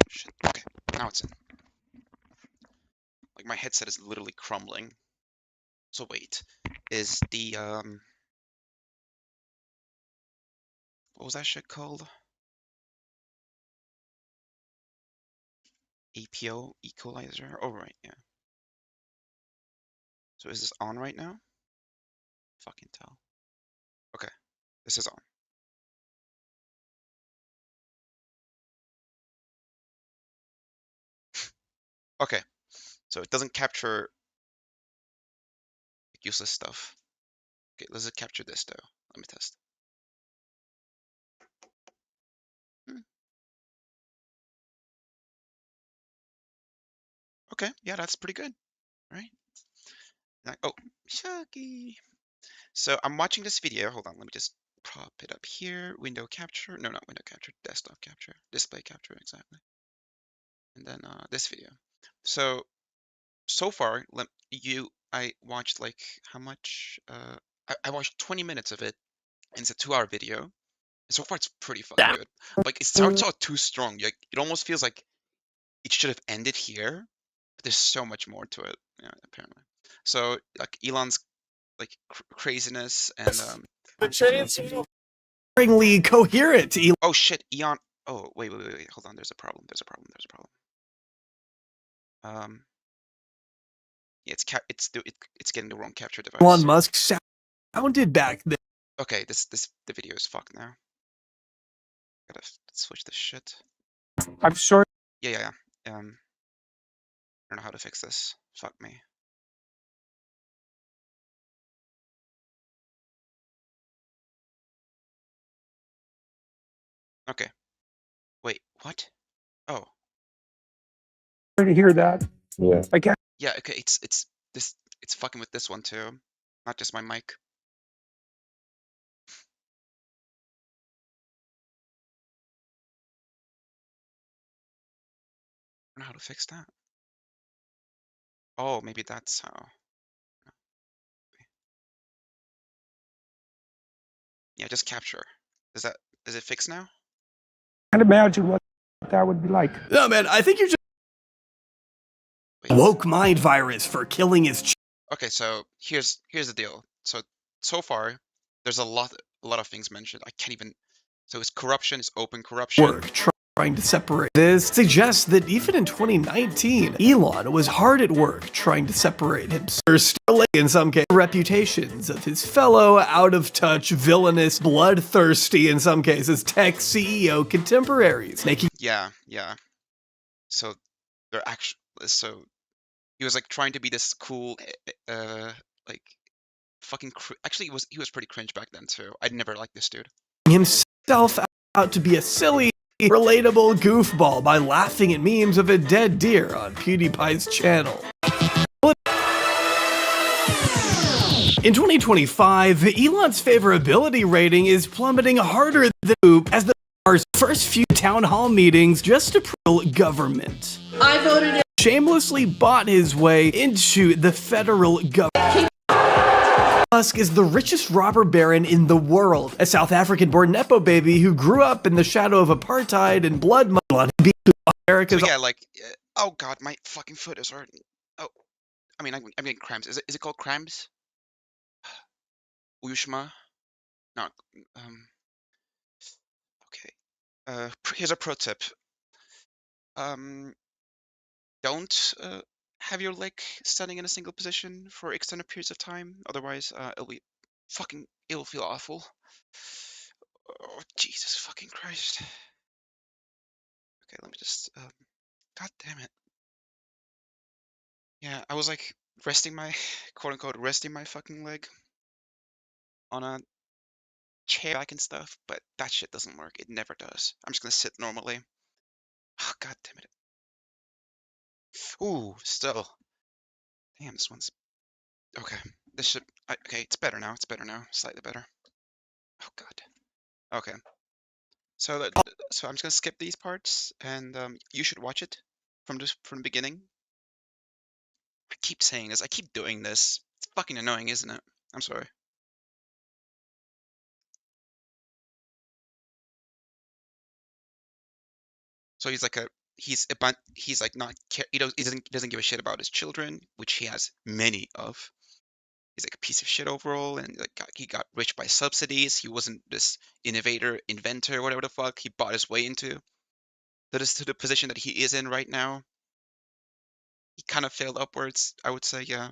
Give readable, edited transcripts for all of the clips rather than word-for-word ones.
shit. Okay, now it's in. Like my headset is literally crumbling. So wait, is the what was that shit called? APO equalizer? Oh right, yeah. So is this on right now? Fucking tell. Okay, this is on. Okay, so it doesn't capture useless stuff. Okay, let's just capture this though. Let me test. Hmm. Okay, yeah, that's pretty good, right? Oh, shucky. So I'm watching this video. Hold on, let me just prop it up here. Window capture. No, not window capture. Desktop capture. Display capture, exactly. And then this video. So far, I watched like how much? I watched 20 minutes of it, and it's a 2-hour video. And so far, it's pretty fucking good. Like it starts out too strong. Like it almost feels like it should have ended here, but there's so much more to it. Yeah, apparently. So like Elon's like craziness and coherent. oh shit, Elon. Oh wait, hold on. There's a problem. There's a problem. There's a problem. Yeah, it's getting the wrong capture device. Elon Musk sounded back then. Okay, the video is fucked now. Gotta switch this shit. I'm sure. Yeah. I don't know how to fix this. Fuck me. Okay. Wait, what? Oh. To hear that. Yeah. I guess. Yeah, okay, it's fucking with this one too. Not just my mic. I don't know how to fix that. Oh, maybe that's how. Yeah, just capture. Is it fixed now? Can't imagine what that would be like. No, man, I think you're just Wait. woke mind virus for killing his. Okay, so here's the deal. So far, there's a lot of things mentioned. I can't even. So it's corruption, it's open corruption. Work trying to separate. This suggests that even in 2019, Elon was hard at work trying to separate himself. In some cases, reputations of his fellow out-of-touch, villainous, bloodthirsty, in some cases, tech CEO contemporaries, making. Yeah. So so he was like trying to be this cool, like fucking. Actually, he was pretty cringe back then too. I never liked this dude. Himself out to be a silly, relatable goofball by laughing at memes of a dead deer on PewDiePie's channel. In 2025, Elon's favorability rating is plummeting harder than Oop as the first few town hall meetings just to prove government. I voted in. Shamelessly bought his way into the federal government. Musk is the richest robber baron in the world, a South African-born nepo baby who grew up in the shadow of apartheid and blood money. America's. So yeah, like, oh god, my fucking foot is hurting. Oh, I mean, I'm getting cramps. Is it called cramps? Uyushma? No. Okay. Here's a pro tip. Don't have your leg standing in a single position for extended periods of time. Otherwise, it'll feel awful. Oh, Jesus fucking Christ. Okay, let me just, god damn it. Yeah, I was like resting my, quote unquote, resting my fucking leg on a chair back and stuff, but that shit doesn't work. It never does. I'm just gonna sit normally. Oh, god damn it. Ooh, still. Damn, this one's, okay. Okay, it's better now. It's better now. Slightly better. Oh god. Okay. So I'm just gonna skip these parts, and you should watch it from the beginning. I keep saying this. I keep doing this. It's fucking annoying, isn't it? I'm sorry. So he's like a he's like not he doesn't give a shit about his children, which he has many of. He's like a piece of shit overall, and like he got rich by subsidies. He wasn't this innovator, inventor, whatever the fuck he bought his way into. That is to the position that he is in right now. He kind of failed upwards, I would say, yeah.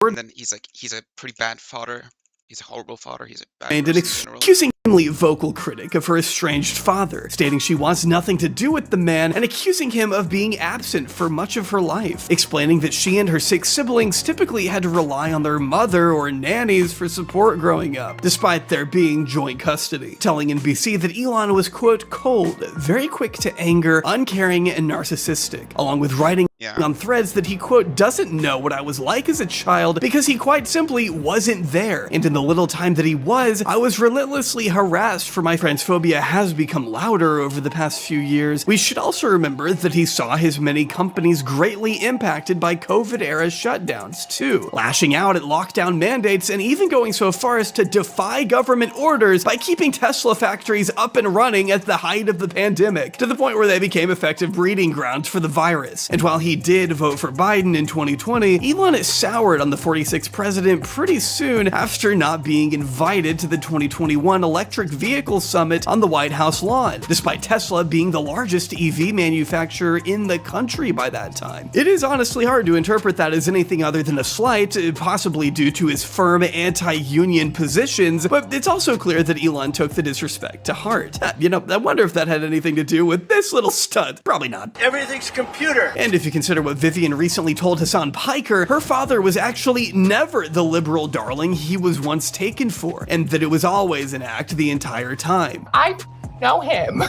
And then he's a pretty bad father. He's a horrible father. He's a bad and an person in general. excusingly vocal critic of her estranged father, stating she wants nothing to do with the man and accusing him of being absent for much of her life, explaining that she and her 6 siblings typically had to rely on their mother or nannies for support growing up, despite there being joint custody, telling NBC that Elon was, quote, cold, very quick to anger, uncaring, and narcissistic, along with writing on threads that he, quote, doesn't know what I was like as a child because he quite simply wasn't there, and in the little time that he was, I was relentlessly harassed for my transphobia has become louder over the past few years. We should also remember that he saw his many companies greatly impacted by COVID-era shutdowns, too, lashing out at lockdown mandates and even going so far as to defy government orders by keeping Tesla factories up and running at the height of the pandemic, to the point where they became effective breeding grounds for the virus. And while he did vote for Biden in 2020, Elon soured on the 46th president pretty soon after not being invited to the 2021 Electric Vehicle Summit on the White House lawn, despite Tesla being the largest EV manufacturer in the country by that time. It is honestly hard to interpret that as anything other than a slight, possibly due to his firm anti-union positions, but it's also clear that Elon took the disrespect to heart. I wonder if that had anything to do with this little stunt. Probably not. Everything's computer. And if you consider what Vivian recently told Hassan Piker, her father was actually never the liberal darling he was once taken for, and that it was always an act the entire time. I know him.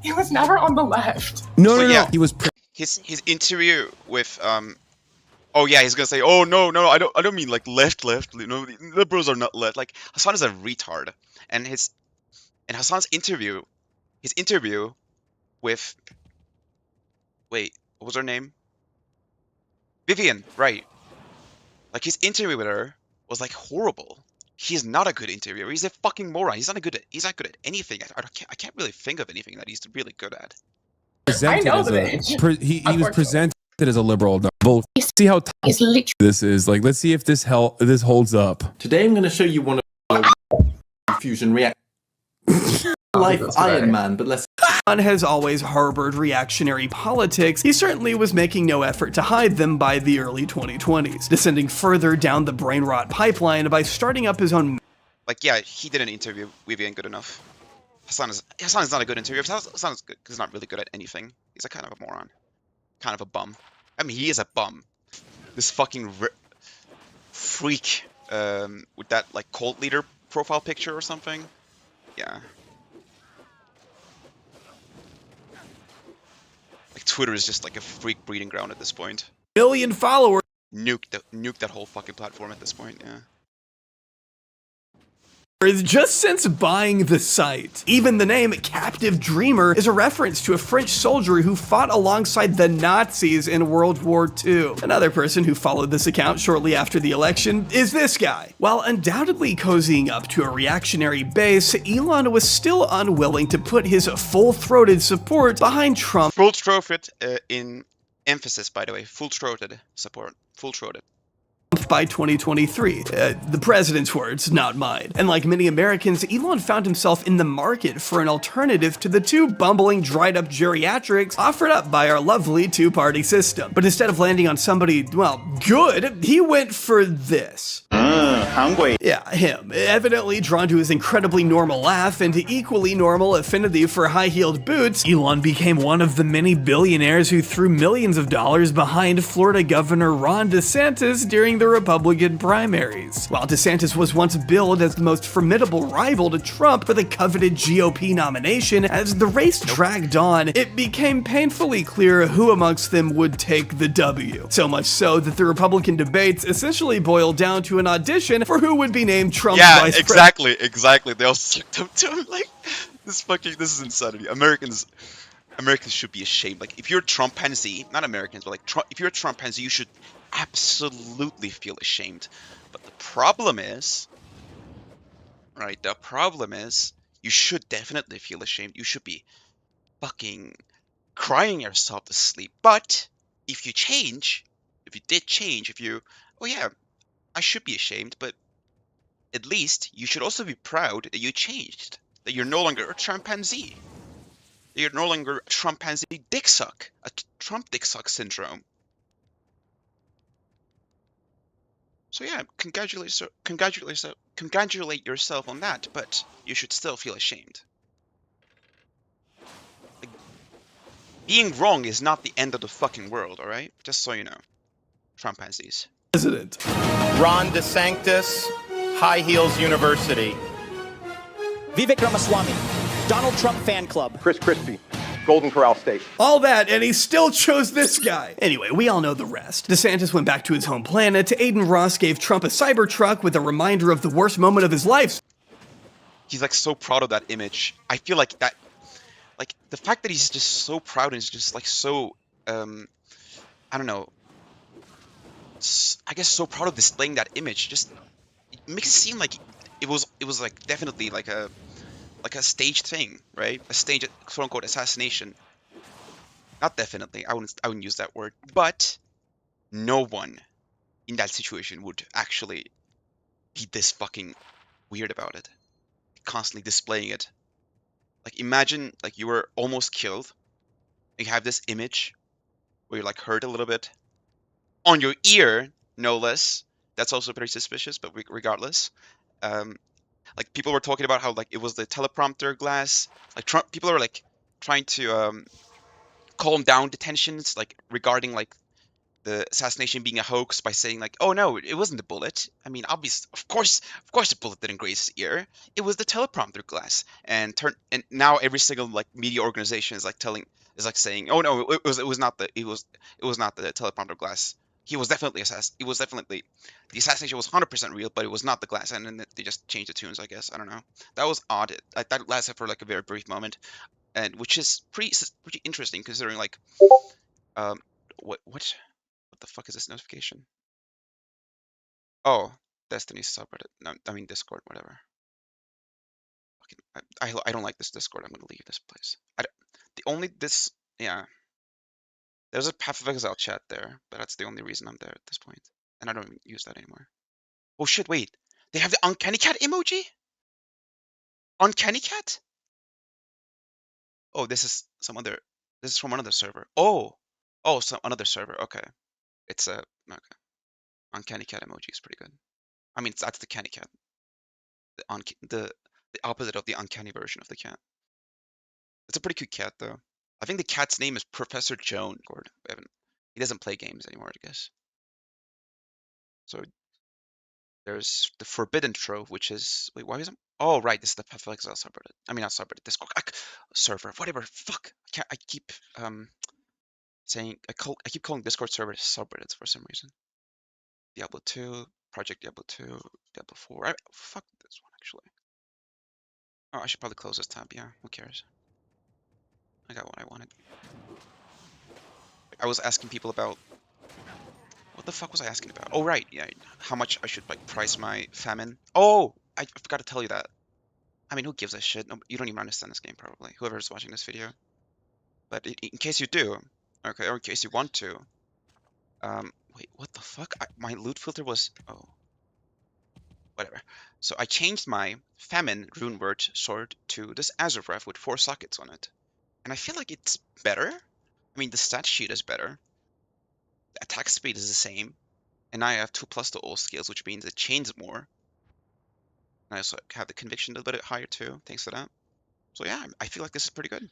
He was never on the left. No. He was his interview with oh yeah, he's gonna say, oh no, I don't mean like left. Liberals are not left. Like Hassan is a retard, and Hassan's interview, with, wait, what was her name? Vivian, right? Like his interview with her was like horrible. He's not a good interviewer. He's a fucking moron. He's not good at anything. I can't really think of anything that he's really good at. I know the bitch. He was presented as a liberal. We'll see how this is. Like, let's see if this holds up. Today I'm going to show you one of fusion react. Like Iron Man, but less. Elon has always harbored reactionary politics. He certainly was making no effort to hide them by the early 2020s, descending further down the brain rot pipeline by starting up his own. Like, yeah, he did an interview. Vivian good enough. Hassan is not a good interviewer. Hassan is good, he's not really good at anything. He's a kind of a moron, kind of a bum. I mean, he is a bum. This fucking freak with that like cult leader profile picture or something. Yeah. Like Twitter is just like a freak breeding ground at this point. Million followers. Nuke that whole fucking platform at this point. Yeah. Just since buying the site. Even the name Captive Dreamer is a reference to a French soldier who fought alongside the Nazis in World War II. Another person who followed this account shortly after the election is this guy. While undoubtedly cozying up to a reactionary base, Elon was still unwilling to put his full-throated support behind Trump. Full-throated in emphasis, by the way. Full-throated support. Full-throated. By 2023. The president's words, not mine. And like many Americans, Elon found himself in the market for an alternative to the 2 bumbling, dried-up geriatrics offered up by our lovely 2-party system. But instead of landing on somebody, well, good, he went for this. Hungry. Yeah, him. Evidently drawn to his incredibly normal laugh and equally normal affinity for high-heeled boots, Elon became one of the many billionaires who threw millions of dollars behind Florida Governor Ron DeSantis during the Republican primaries. While DeSantis was once billed as the most formidable rival to Trump for the coveted GOP nomination, as the race dragged on, it became painfully clear who amongst them would take the W. So much so that the Republican debates essentially boiled down to an audition for who would be named Trump's vice president. Exactly. They all sucked up to him. Like, this is insanity. Americans should be ashamed. Like, if you're a Trump pansy, not Americans, but like if you're a Trump pansy, you should absolutely feel ashamed. But the problem is, you should definitely feel ashamed. You should be fucking crying yourself to sleep. But if you did change, oh yeah, I should be ashamed, but at least you should also be proud that you changed, that you're no longer a chimpanzee, that you're no longer a chimpanzee dick suck, a Trump dick suck syndrome. So yeah, congratulate yourself on that, but you should still feel ashamed. Like, being wrong is not the end of the fucking world, alright? Just so you know. Chimpanzees. President. Ron DeSantis, High Heels University. Vivek Ramaswamy, Donald Trump fan club. Chris Christie, Golden Corral State. All that, and he still chose this guy. Anyway, we all know the rest. DeSantis went back to his home planet. Aiden Ross gave Trump a Cybertruck with a reminder of the worst moment of his life. He's like so proud of that image. I feel like that, like the fact that he's just so proud and is just like so, I don't know, I guess so proud of displaying that image, just it makes it seem like it was like definitely like a staged thing, right? A staged quote unquote assassination. Not definitely, I wouldn't use that word, but no one in that situation would actually be this fucking weird about it, constantly displaying it. Like imagine like you were almost killed, and you have this image where you're like hurt a little bit on your ear, no less. That's also pretty suspicious, but regardless, like people were talking about how like it was the teleprompter glass. Like people are like trying to calm down the tensions, like regarding like the assassination being a hoax by saying like, oh no, it wasn't the bullet. I mean, obviously, of course the bullet didn't graze his ear. It was the teleprompter glass. And now every single like media organization is like saying, oh no, it was not the teleprompter glass. He was definitely the assassination was 100% real, but it was not the glass. And then they just changed the tunes, I guess. I don't know. That was odd. That lasted for like a very brief moment, and which is pretty interesting considering like what the fuck is this notification? Oh, Destiny's subreddit. No, I mean Discord, whatever. I don't like this Discord. I'm gonna leave this place. Yeah. There's a Path of Exile chat there, but that's the only reason I'm there at this point. And I don't even use that anymore. Oh shit, wait. They have the Uncanny Cat emoji? Uncanny Cat? Oh, this is from another server. Oh, another server. Okay. It's okay. Uncanny Cat emoji is pretty good. I mean, that's the Canny Cat. The opposite of the uncanny version of the cat. It's a pretty cute cat, though. I think the cat's name is Professor Joan. He doesn't play games anymore, I guess. So there's the Forbidden Trove, which is why is it? Oh, right, this is the Path of Exile subreddit. I mean, not subreddit, Discord server. Whatever. Fuck. I keep saying I keep calling Discord server subreddits for some reason. Diablo 2, Project Diablo 2, Diablo 4. Fuck this one actually. Oh, I should probably close this tab. Yeah, who cares? I got what I wanted. I was asking people about what the fuck was I asking about? Oh right, yeah, how much I should like price my famine. Oh, I forgot to tell you that. I mean, who gives a shit? No, you don't even understand this game probably. Whoever's watching this video. But in case you do, okay, or in case you want to, wait, what the fuck? My loot filter was whatever. So I changed my famine rune word sword to this Azure Wrath with 4 sockets on it. And I feel like it's better. I mean, the stat sheet is better. The attack speed is the same. And now I have 2+ to all skills, which means it chains more. And I also have the conviction a little bit higher too, thanks to that. So yeah, I feel like this is pretty good.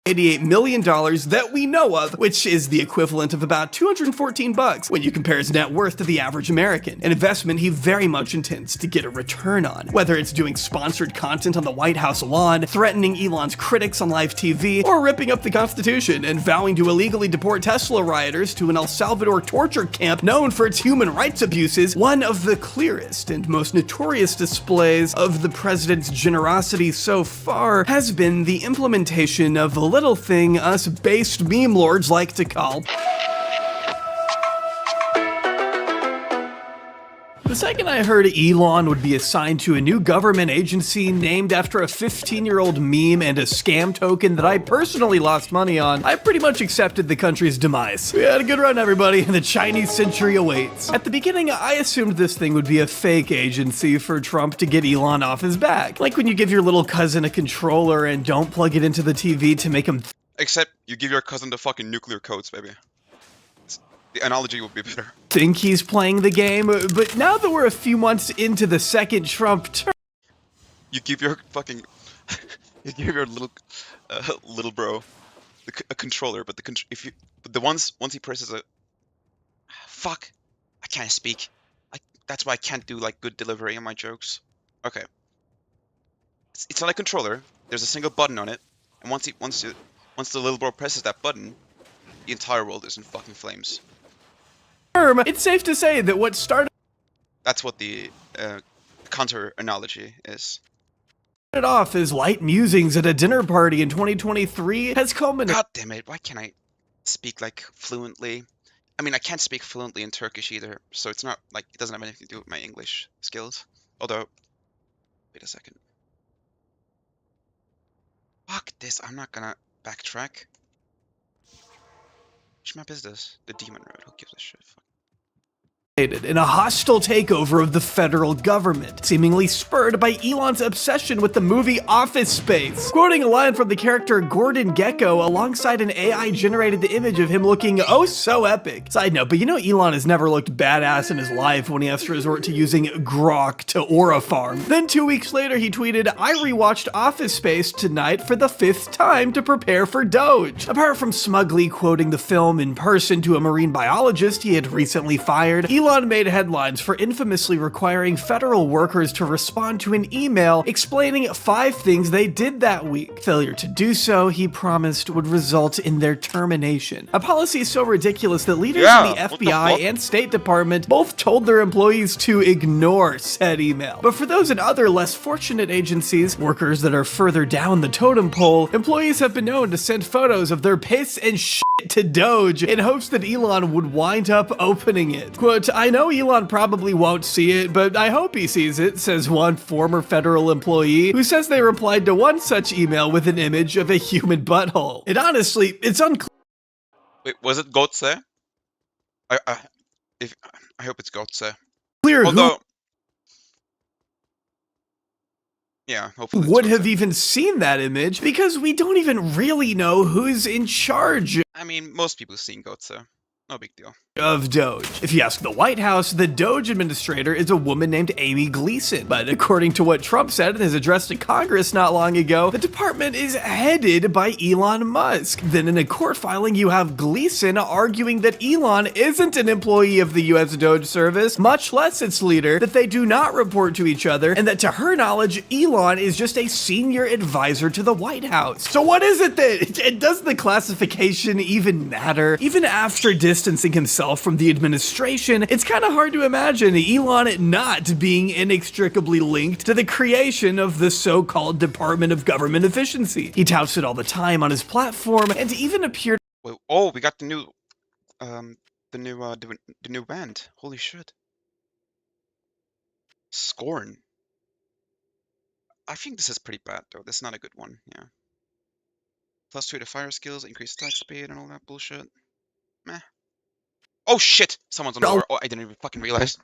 $88 million that we know of, which is the equivalent of about $214 when you compare his net worth to the average American, an investment he very much intends to get a return on. Whether it's doing sponsored content on the White House lawn, threatening Elon's critics on live TV, or ripping up the Constitution and vowing to illegally deport Tesla rioters to an El Salvador torture camp known for its human rights abuses, one of the clearest and most notorious displays of the president's generosity so far has been the implementation of a little thing us based meme lords like to call the the second I heard Elon would be assigned to a new government agency named after a 15-year-old meme and a scam token that I personally lost money on, I pretty much accepted the country's demise. We had a good run, everybody, and the Chinese century awaits. At the beginning, I assumed this thing would be a fake agency for Trump to get Elon off his back. Like when you give your little cousin a controller and don't plug it into the TV to make him Except you give your cousin the fucking nuclear codes, baby. The analogy would be better. think he's playing the game, but now that we're a few months into the second Trump term, You give your fucking, you give your little bro a controller, but once he presses a, fuck, I can't speak. That's why I can't do like good delivery on my jokes. Okay, it's not a controller. There's a single button on it, and once the little bro presses that button, the entire world is in fucking flames. it's safe to say that what started That's what the counter analogy is. off as light musings at a dinner party in 2023 has culminated. God damn it! Why can't I speak like fluently? I mean, I can't speak fluently in Turkish either, so it's not like it doesn't have anything to do with my English skills. Although, wait a second. Fuck this! I'm not gonna backtrack. Which map is this? The Demon Road. Who gives a shit? Fuck. In a hostile takeover of the federal government, seemingly spurred by Elon's obsession with the movie Office Space. Quoting a line from the character Gordon Gekko alongside an AI-generated image of him looking oh so epic. Side note, but you know Elon has never looked badass in his life when he has to resort to using Grok to aura farm. Then 2 weeks later he tweeted, I rewatched Office Space tonight for the 5th time to prepare for Doge. Apart from smugly quoting the film in person to a marine biologist he had recently fired, Elon made headlines for infamously requiring federal workers to respond to an email explaining 5 things they did that week. Failure to do so, he promised, would result in their termination. A policy so ridiculous that leaders in the FBI and State Department both told their employees to ignore said email. But for those in other less fortunate agencies, workers that are further down the totem pole, employees have been known to send photos of their piss and shit to Doge in hopes that Elon would wind up opening it. Quote, I know Elon probably won't see it, but I hope he sees it, says one former federal employee who says they replied to one such email with an image of a human butthole. And honestly, it's unclear. Wait, was it Gotze? I hope it's Gotze. Who Although, yeah, hopefully would it's have Gotze. even seen that image because we don't even really know who's in charge I mean, most people have seen Gotze. No big deal. of Doge. If you ask the White House, the Doge administrator is a woman named Amy Gleason. But according to what Trump said in his address to Congress not long ago, the department is headed by Elon Musk. Then in a court filing, you have Gleason arguing that Elon isn't an employee of the US Doge service, much less its leader, that they do not report to each other, and that to her knowledge, Elon is just a senior advisor to the White House. So what is it then? And does the classification even matter? Even after distancing himself from the administration, it's kind of hard to imagine Elon not being inextricably linked to the creation of the so-called Department of Government Efficiency. He touts it all the time on his platform and even appeared. Wait, oh, we got the new band. Holy shit. Scorn. I think this is pretty bad though. This is not a good one. Yeah. +2 to fire skills, increased attack speed, and all that bullshit. Meh. Oh shit! Someone's on the door. Oh, I didn't even fucking realize.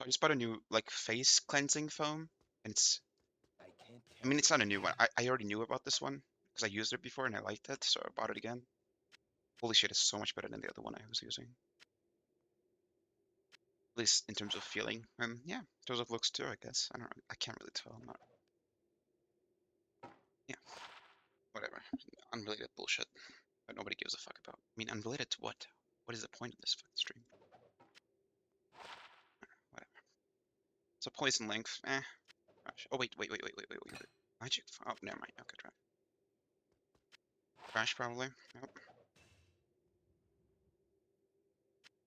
So I just bought a new like face cleansing foam, and I mean it's not a new one. I already knew about this one because I used it before and I liked it, so I bought it again. Holy shit, it's so much better than the other one I was using. At least in terms of feeling. And yeah, in terms of looks too, I guess. I don't know. I can't really tell. I'm not. Yeah, whatever. Unrelated bullshit that nobody gives a fuck about. I mean, unrelated to what? What is the point of this fucking stream? Whatever. So poison length. Trash. Oh wait. Magic. Oh, never mind. Okay, trash. Trash probably. Nope.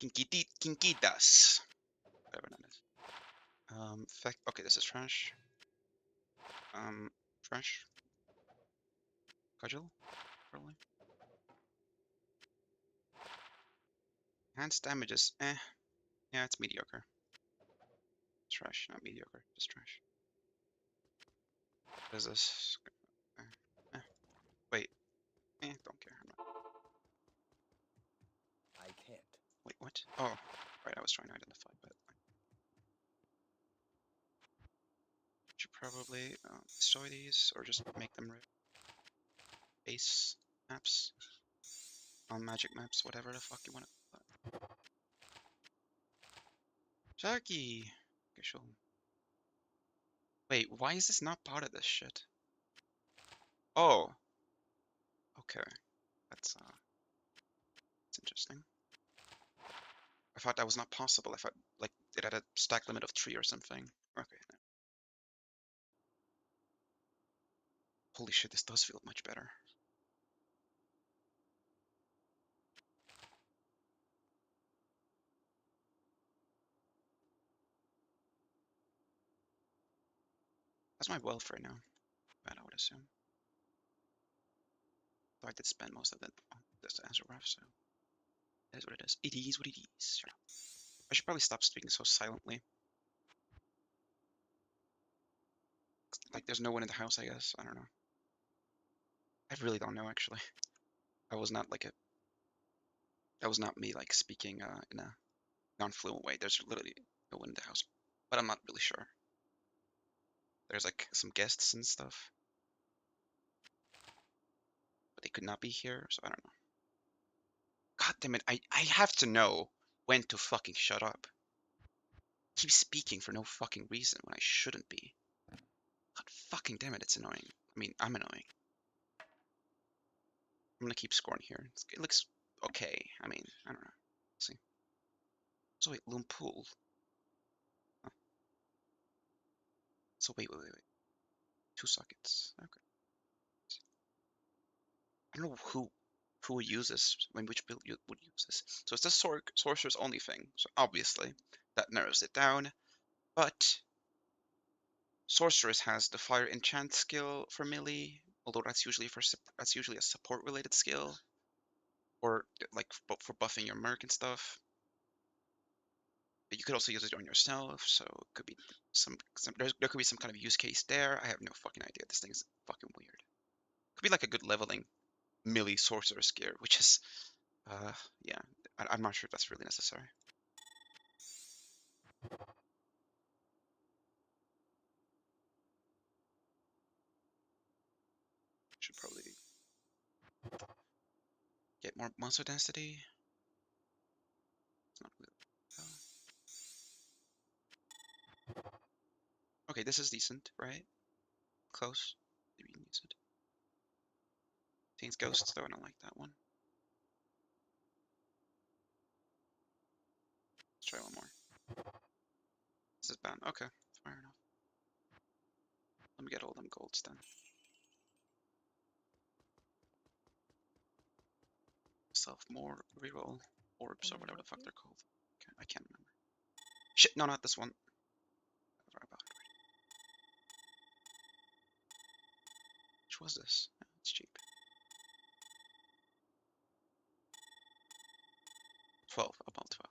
Kinkitas. Whatever that is. Okay, this is trash. Trash. Cudgel, probably. Enhanced damages. Yeah, it's mediocre. Trash, not mediocre, just trash. What is this? Eh, wait. Don't care. I'm not. Wait, what? Oh, right. I was trying to identify, but I should probably destroy these or just make them base maps on magic maps, whatever the fuck you want to call it. Sharky. Okay, sure. Wait, why is this not part of this shit? Oh, okay. That's interesting. I thought that was not possible. I thought like it had a stack limit of 3 or something. Okay. Holy shit, this does feel much better. That's my wealth right now. Bad, I would assume. Though I did spend most of it on this answer rough, so it is what it is. It is what it is. Shut up. I should probably stop speaking so silently. Like there's no one in the house, I guess. I don't know. I really don't know actually. I was not like a that was not me like speaking in a non-fluent way. There's literally no one in the house. But I'm not really sure. There's like some guests and stuff. But they could not be here, so I don't know. God damn it, I have to know when to fucking shut up. Keep speaking for no fucking reason when I shouldn't be. God fucking damn it, it's annoying. I mean, I'm annoying. I'm gonna keep scoring here. It looks okay. I mean, I don't know. Let's see. So wait, Loom Pool. Huh. So wait. 2 sockets. Okay. I don't know who would use this, when which build you would use this. So it's the sorcerer's only thing. So obviously that narrows it down. But sorceress has the fire enchant skill for melee, although that's usually a support related skill, or like for buffing your merc and stuff. But you could also use it on yourself, so it could be there could be some kind of use case there. I have no fucking idea. This thing is fucking weird. Could be like a good leveling melee sorcerer's gear, which is yeah, I'm not sure if that's really necessary. Should probably get more monster density. It's not really. Okay, this is decent, right? Close. Maybe decent. Contains ghosts though, I don't like that one. Let's try one more. This is bad. Okay, fair enough. Let me get all them golds then. Self more reroll orbs or whatever the fuck they're called. Okay, I can't remember. Shit, no, not this one. About it. Which was this? Oh, it's cheap. 12, about 12.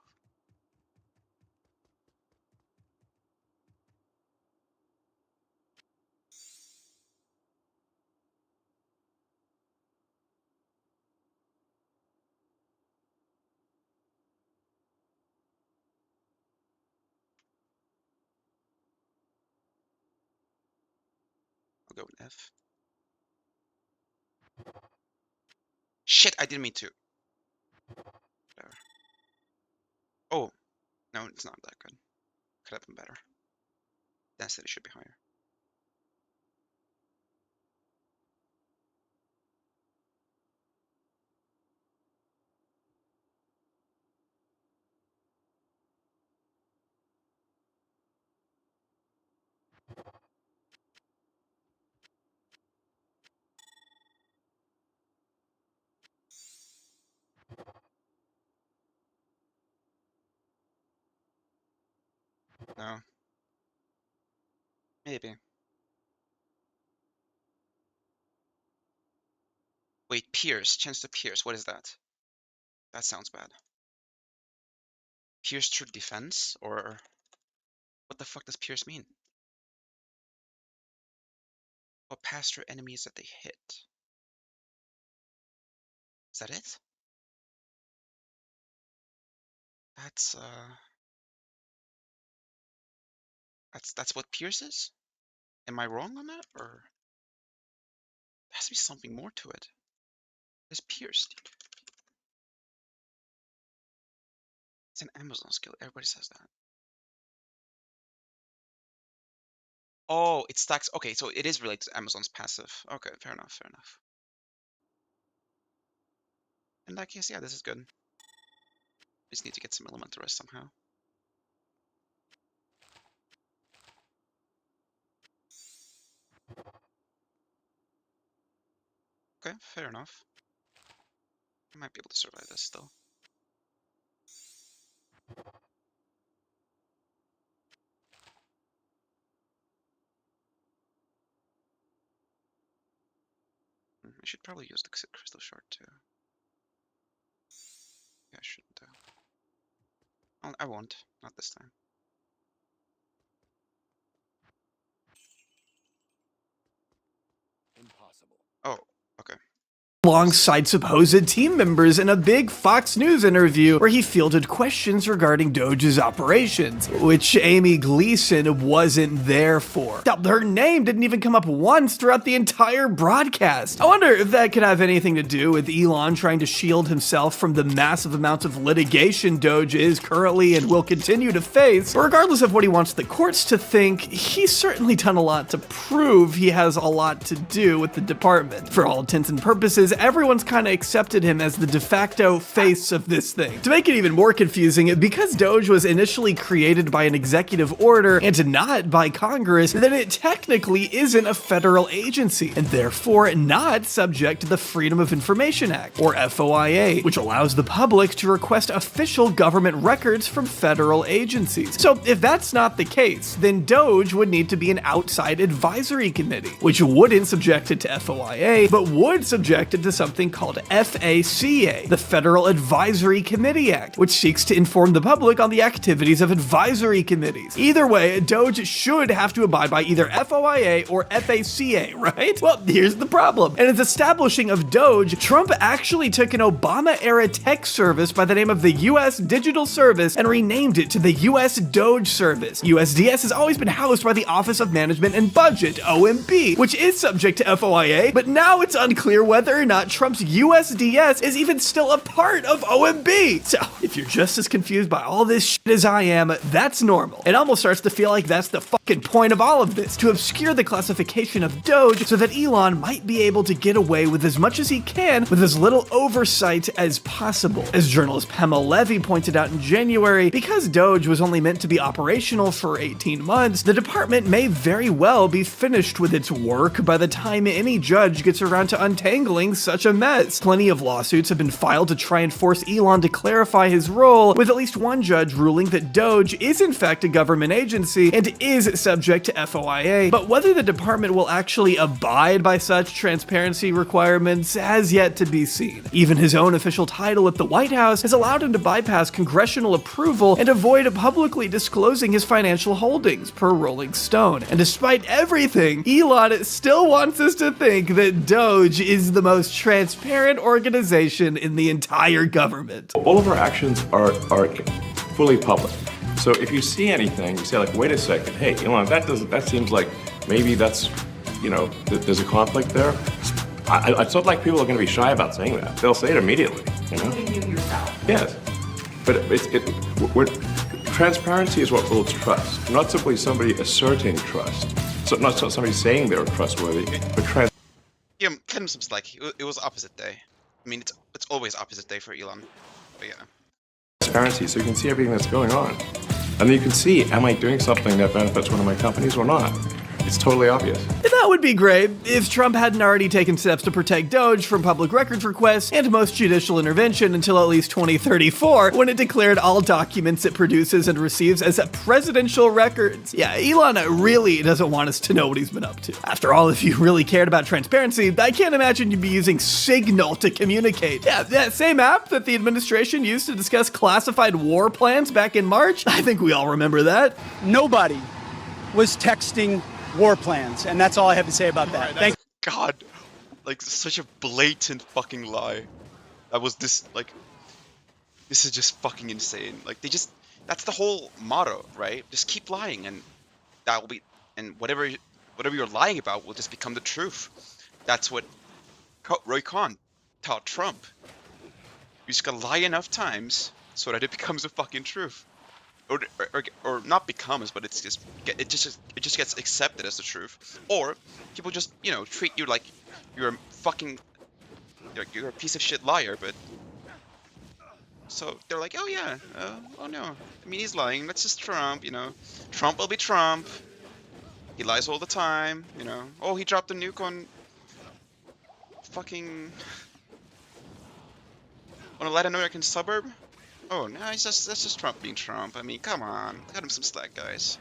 go with F. Shit, I didn't mean to. Whatever. Oh, no, it's not that good. Could have been better. Density should be higher. No. Maybe. Wait, pierce. Chance to pierce. What is that? That sounds bad. Pierce through defense? Or what the fuck does pierce mean? Or pass through enemies that they hit. Is that it? That's that's what pierce is? Am I wrong on that? Or there has to be something more to it. It's pierced. It's an Amazon skill. Everybody says that. Oh, it stacks. Okay, so it is related to Amazon's passive. Okay, fair enough, fair enough. In that case, yeah, this is good. Just need to get some elemental rest somehow. Okay, fair enough. I might be able to survive this still. I should probably use the crystal shard too. Yeah, I shouldn't do. I won't. Not this time. Impossible. Oh, okay. Alongside supposed team members in a big Fox News interview where he fielded questions regarding Doge's operations, which Amy Gleason wasn't there for. Her name didn't even come up once throughout the entire broadcast. I wonder if that could have anything to do with Elon trying to shield himself from the massive amounts of litigation Doge is currently and will continue to face. But regardless of what he wants the courts to think, he's certainly done a lot to prove he has a lot to do with the department. For all intents and purposes, everyone's kind of accepted him as the de facto face of this thing. To make it even more confusing, because Doge was initially created by an executive order and not by Congress, then it technically isn't a federal agency, and therefore not subject to the Freedom of Information Act, or FOIA, which allows the public to request official government records from federal agencies. So if that's not the case, then Doge would need to be an outside advisory committee, which wouldn't subject it to FOIA, but would subject it to something called FACA, the Federal Advisory Committee Act, which seeks to inform the public on the activities of advisory committees. Either way, Doge should have to abide by either FOIA or FACA, right? Well, here's the problem. In its establishing of Doge, Trump actually took an Obama-era tech service by the name of the U.S. Digital Service and renamed it to the U.S. Doge Service. USDS has always been housed by the Office of Management and Budget, OMB, which is subject to FOIA, but now it's unclear whether or not Trump's USDS is even still a part of OMB. So, if you're just as confused by all this shit as I am, that's normal. It almost starts to feel like that's the fucking point of all of this, to obscure the classification of Doge so that Elon might be able to get away with as much as he can with as little oversight as possible. As journalist Pema Levy pointed out in January, because Doge was only meant to be operational for 18 months, the department may very well be finished with its work by the time any judge gets around to untangling such a mess. Plenty of lawsuits have been filed to try and force Elon to clarify his role, with at least one judge ruling that Doge is in fact a government agency and is subject to FOIA, but whether the department will actually abide by such transparency requirements has yet to be seen. Even his own official title at the White House has allowed him to bypass congressional approval and avoid publicly disclosing his financial holdings, per Rolling Stone. And despite everything, Elon still wants us to think that Doge is the most transparent organization in the entire government. All of our actions are fully public. So if you see anything, you say like, wait a second, hey, Elon, that seems like maybe that's there's a conflict there. It's not like people are going to be shy about saying that. They'll say it immediately. Including you yourself. Yes, but transparency is what builds trust, not simply somebody asserting trust. So not somebody saying they're trustworthy, but Yeah, cut him some slack. It was opposite day. I mean, it's always opposite day for Elon. But yeah. transparency, so you can see everything that's going on. And then you can see, am I doing something that benefits one of my companies or not? It's totally obvious. That would be great if Trump hadn't already taken steps to protect Doge from public records requests and most judicial intervention until at least 2034, when it declared all documents it produces and receives as presidential records. Yeah, Elon really doesn't want us to know what he's been up to. After all, if you really cared about transparency, I can't imagine you'd be using Signal to communicate. Yeah, that same app that the administration used to discuss classified war plans back in March. I think we all remember that. Nobody was texting war plans, and that's all I have to say about that. Thank God, like such a blatant fucking lie. This is just fucking insane. Like that's the whole motto, right? Just keep lying, and that will be, and whatever you're lying about will just become the truth. That's what Roy Cohn taught Trump. You just gotta lie enough times so that it becomes a fucking truth. Or not becomes, but it just gets accepted as the truth. Or people just treat you like you're a fucking you're a piece of shit liar. But so they're like, oh yeah, oh no, I mean he's lying. That's just Trump, Trump will be Trump. He lies all the time, Oh, he dropped a nuke on fucking on a Latin American suburb. Oh no, that's just Trump being Trump. I mean, come on, cut him some slack, guys.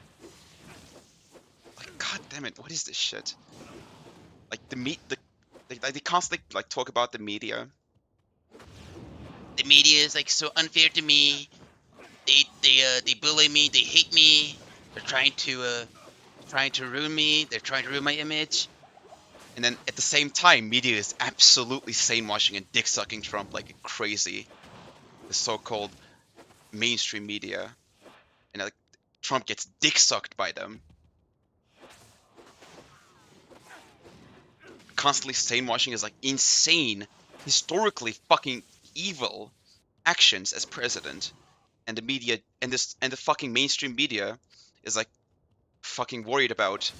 Like, god damn it, what is this shit? Like they constantly like talk about the media. The media is like so unfair to me. They bully me. They hate me. They're trying to ruin me. They're trying to ruin my image. And then at the same time, media is absolutely sane-washing and dick-sucking Trump like crazy. The so-called mainstream media, and like Trump gets dick sucked by them. Constantly sane washing is like insane, historically fucking evil actions as president, and the media and the fucking mainstream media is like fucking worried about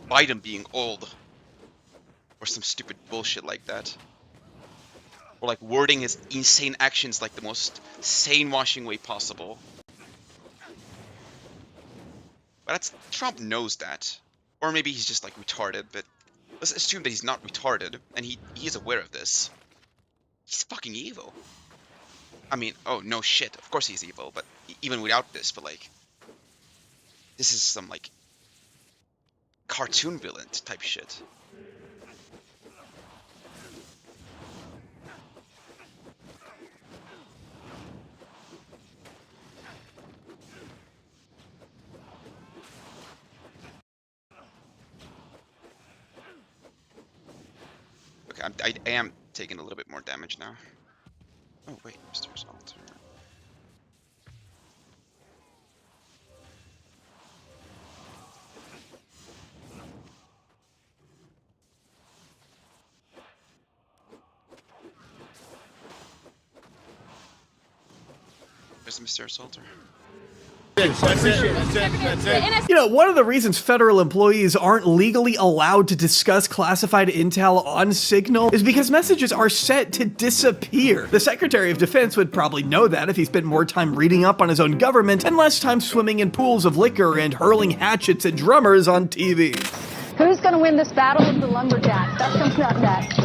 Biden being old or some stupid bullshit like that. Or like wording his insane actions like the most sane-washing way possible. But Trump knows that. Or maybe he's just like retarded, but let's assume that he's not retarded, and he is aware of this. He's fucking evil. I mean, oh no shit, of course he's evil, but even without this, but like, this is some like cartoon villain type shit. Okay, I am taking a little bit more damage now. Oh wait, Mr. Assault. Where's Mr. Assaulter? One of the reasons federal employees aren't legally allowed to discuss classified intel on Signal is because messages are set to disappear. The Secretary of Defense would probably know that if he spent more time reading up on his own government and less time swimming in pools of liquor and hurling hatchets at drummers on TV. Who's going to win this battle of the lumberjacks? That's coming up next.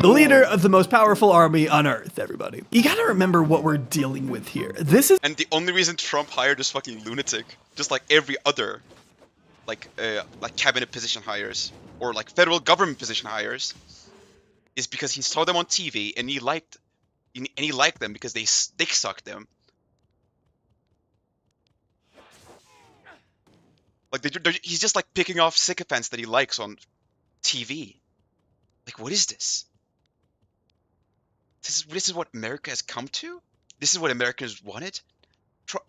The leader of the most powerful army on Earth, everybody. You gotta remember what we're dealing with here. This is— And the only reason Trump hired this fucking lunatic, just like every other, like cabinet position hires, or like federal government position hires, is because he saw them on TV and he liked them because they dick sucked them. Like he's just like picking off sycophants that he likes on TV. Like, what is this? This is what America has come to? This is what Americans wanted?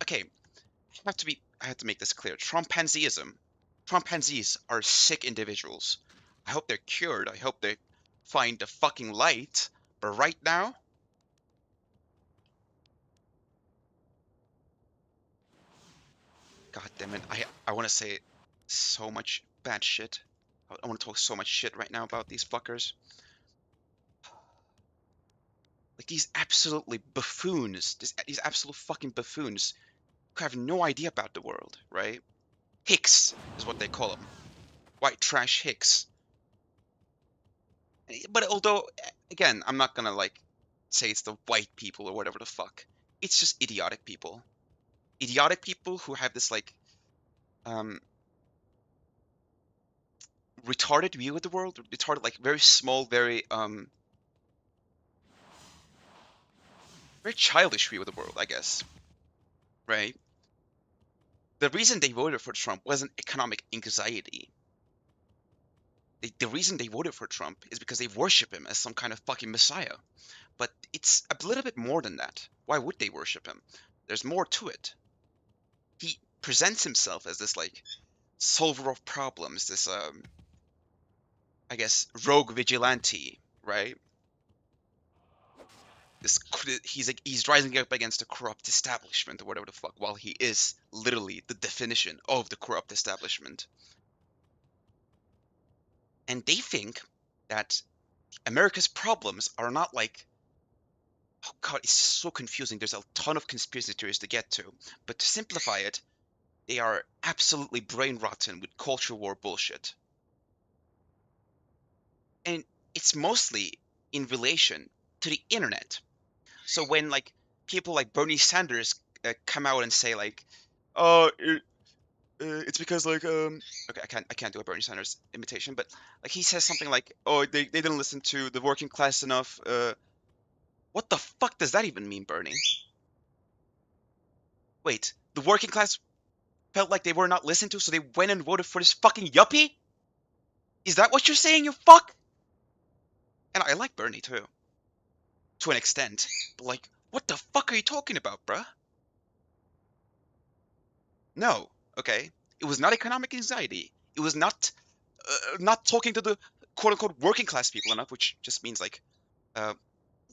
Okay, I have to make this clear. Trumpanzeeism. Trumpanzees are sick individuals I hope they're cured. I hope they find the fucking light. But right now, god damn it, I want to say so much bad shit. I want to talk so much shit right now about these fuckers. Like these absolutely buffoons, these absolute fucking buffoons who have no idea about the world, right? Hicks is what they call them. White trash hicks. But although, again, I'm not gonna like say it's the white people or whatever the fuck. It's just idiotic people. Idiotic people who have this like um retarded view of the world, retarded like very small, very childish view of the world, I guess. Right? The reason they voted for Trump wasn't economic anxiety. The reason they voted for Trump is because they worship him as some kind of fucking messiah. But it's a little bit more than that. Why would they worship him? There's more to it. He presents himself as this like solver of problems, this I guess rogue vigilante, right? This he's rising up against the corrupt establishment or whatever the fuck, while he is literally the definition of the corrupt establishment. And they think that America's problems are not like, oh god, it's so confusing. There's a ton of conspiracy theories to get to, but to simplify it, they are absolutely brain rotten with culture war bullshit. And it's mostly in relation to the internet. So when like people like Bernie Sanders come out and say like, "Oh, it's because like okay, I can't do a Bernie Sanders imitation, but like he says something like, "Oh, they didn't listen to the working class enough." What the fuck does that even mean, Bernie? Wait, the working class felt like they were not listened to, so they went and voted for this fucking yuppie? Is that what you're saying, you fuck? And I like Bernie too, to an extent, but like, what the fuck are you talking about, bruh? No, okay? It was not economic anxiety. It was not talking to the quote unquote working class people enough, which just means like uh,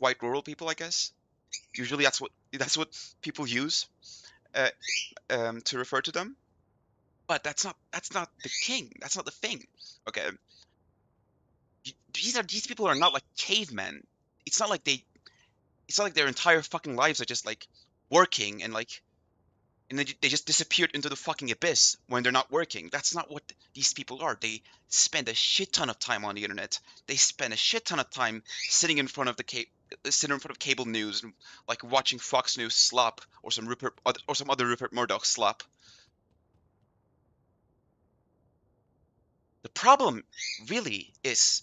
white rural people, I guess. Usually that's what people use uh, to refer to them. But that's not the king. That's not the thing. Okay, these people are not like cavemen. It's not like their entire fucking lives are just like working and then they just disappeared into the fucking abyss when they're not working. That's not what these people are. They spend a shit ton of time on the internet. They spend a shit ton of time sitting in front of cable news and like watching Fox News slop or some other Rupert Murdoch slop. The problem really is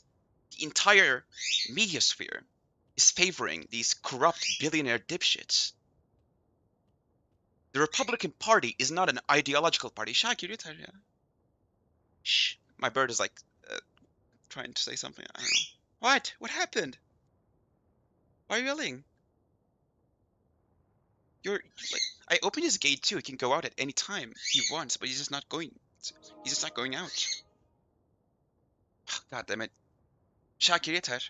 the entire media sphere is favoring these corrupt billionaire dipshits. The Republican Party is not an ideological party. Shh. My bird is like uh, trying to say something. I don't know. What? What happened? Why are you yelling? You're like, I opened his gate too. He can go out at any time he wants, but he's just not going. He's just not going out. God damn it. Shakir yeter.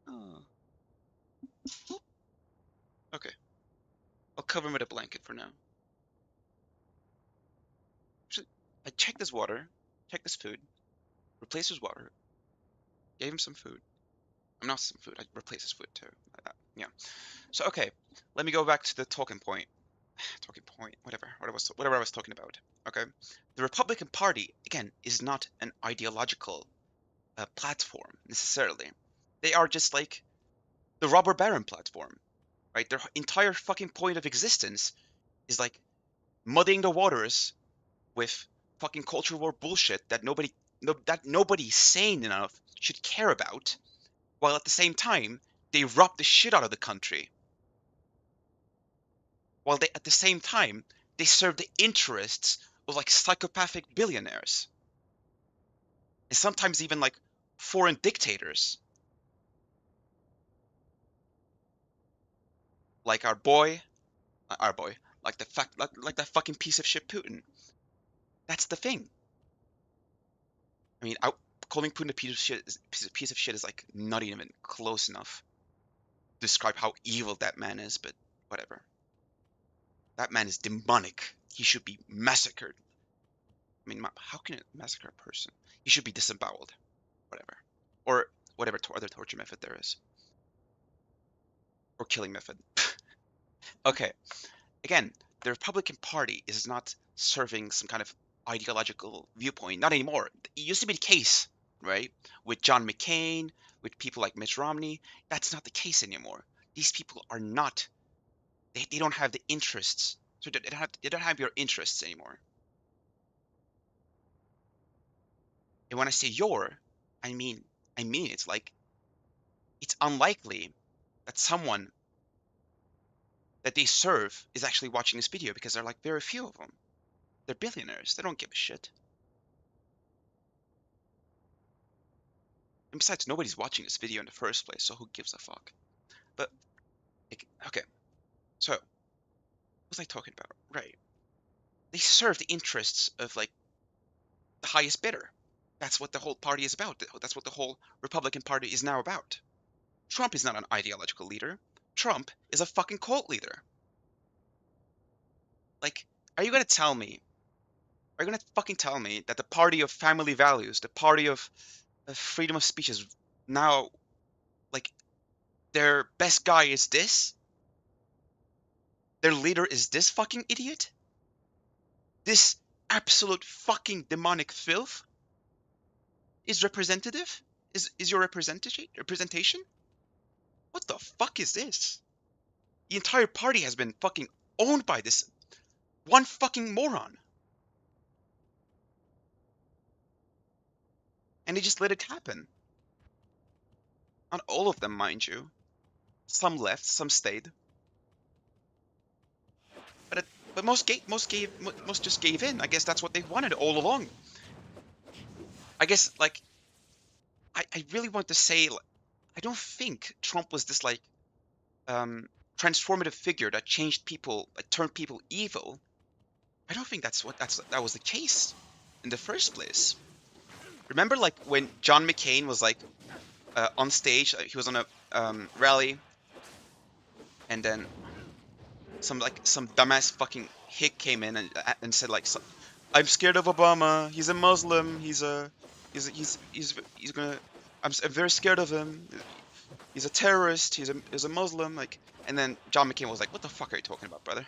Oh, okay. I'll cover him with a blanket for now. Actually, I checked his water, checked his food, replaced his water, gave him some food. I'm not some food. I replaced his food too. Yeah. So okay, let me go back to the talking point. Talking point, whatever I was talking about. Okay, the Republican Party again is not an ideological platform necessarily. They are just like the robber baron platform, right? Their entire fucking point of existence is like muddying the waters with fucking culture war bullshit that nobody sane enough should care about, while at the same time they rob the shit out of the country. While they at the same time they serve the interests of like psychopathic billionaires and sometimes even like foreign dictators like our boy, like the fact like that fucking piece of shit Putin. That's the thing. I mean, calling Putin a piece of shit is like not even close enough to describe how evil that man is, but whatever. That man is demonic. He should be massacred. I mean, how can it massacre a person? He should be disemboweled. Whatever. Or whatever other torture method there is. Or killing method. Okay. Again, the Republican Party is not serving some kind of ideological viewpoint. Not anymore. It used to be the case, right? With John McCain, with people like Mitt Romney. That's not the case anymore. These people are not. They don't have the interests. So they don't have your interests anymore. And when I say your, I mean it's like it's unlikely that someone that they serve is actually watching this video because there are like very few of them. They're billionaires. They don't give a shit. And besides, nobody's watching this video in the first place, so who gives a fuck? But okay, so what was I talking about? Right. They serve the interests of like the highest bidder. That's what the whole party is about. That's what the whole Republican Party is now about. Trump is not an ideological leader. Trump is a fucking cult leader. Like, are you gonna tell me? Are you gonna fucking tell me that the party of family values, the party of freedom of speech is now like their best guy is this? Their leader is this fucking idiot? This absolute fucking demonic filth is representative? Is your representation? What the fuck is this? The entire party has been fucking owned by this one fucking moron. And they just let it happen. Not all of them, mind you. Some left, some stayed. But most just gave in. I guess that's what they wanted all along. I guess like I really want to say I don't think Trump was this like transformative figure that changed people, turned people evil. I don't think that was the case in the first place. Remember like when John McCain was like on stage, he was on a rally, and then some dumbass fucking hick came in and said like, I'm scared of Obama. He's a Muslim. He's gonna. I'm very scared of him. He's a terrorist. He's a Muslim. Like, and then John McCain was like, "What the fuck are you talking about, brother?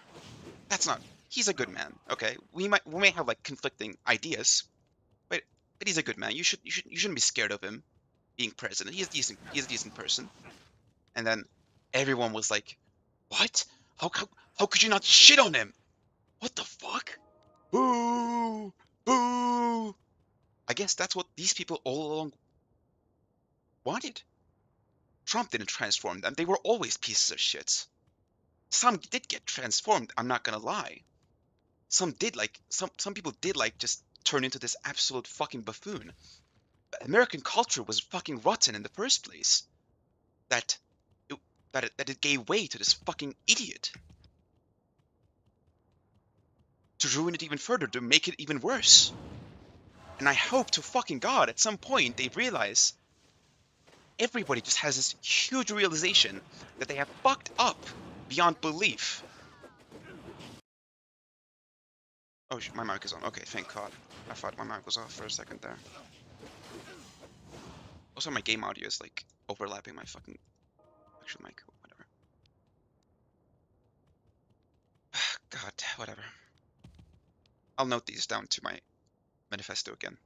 That's not. He's a good man. Okay, we may have like conflicting ideas, but he's a good man. You shouldn't be scared of him being president. He's decent. He's a decent person." And then everyone was like, "What? How could you not shit on him? What the fuck? Boo! Boo!" I guess that's what these people all along wanted. Trump didn't transform them. They were always pieces of shit. Some did get transformed, I'm not gonna lie. Some did like some people did like just turn into this absolute fucking buffoon. But American culture was fucking rotten in the first place. That it gave way to this fucking idiot. To ruin it even further, to make it even worse. And I hope to fucking God at some point they realize everybody just has this huge realization that they have fucked up beyond belief. Oh, my mic is on. Okay, thank God. I thought my mic was off for a second there. Also, my game audio is like overlapping my fucking actual mic. Whatever. God, whatever. I'll note these down to my manifesto again.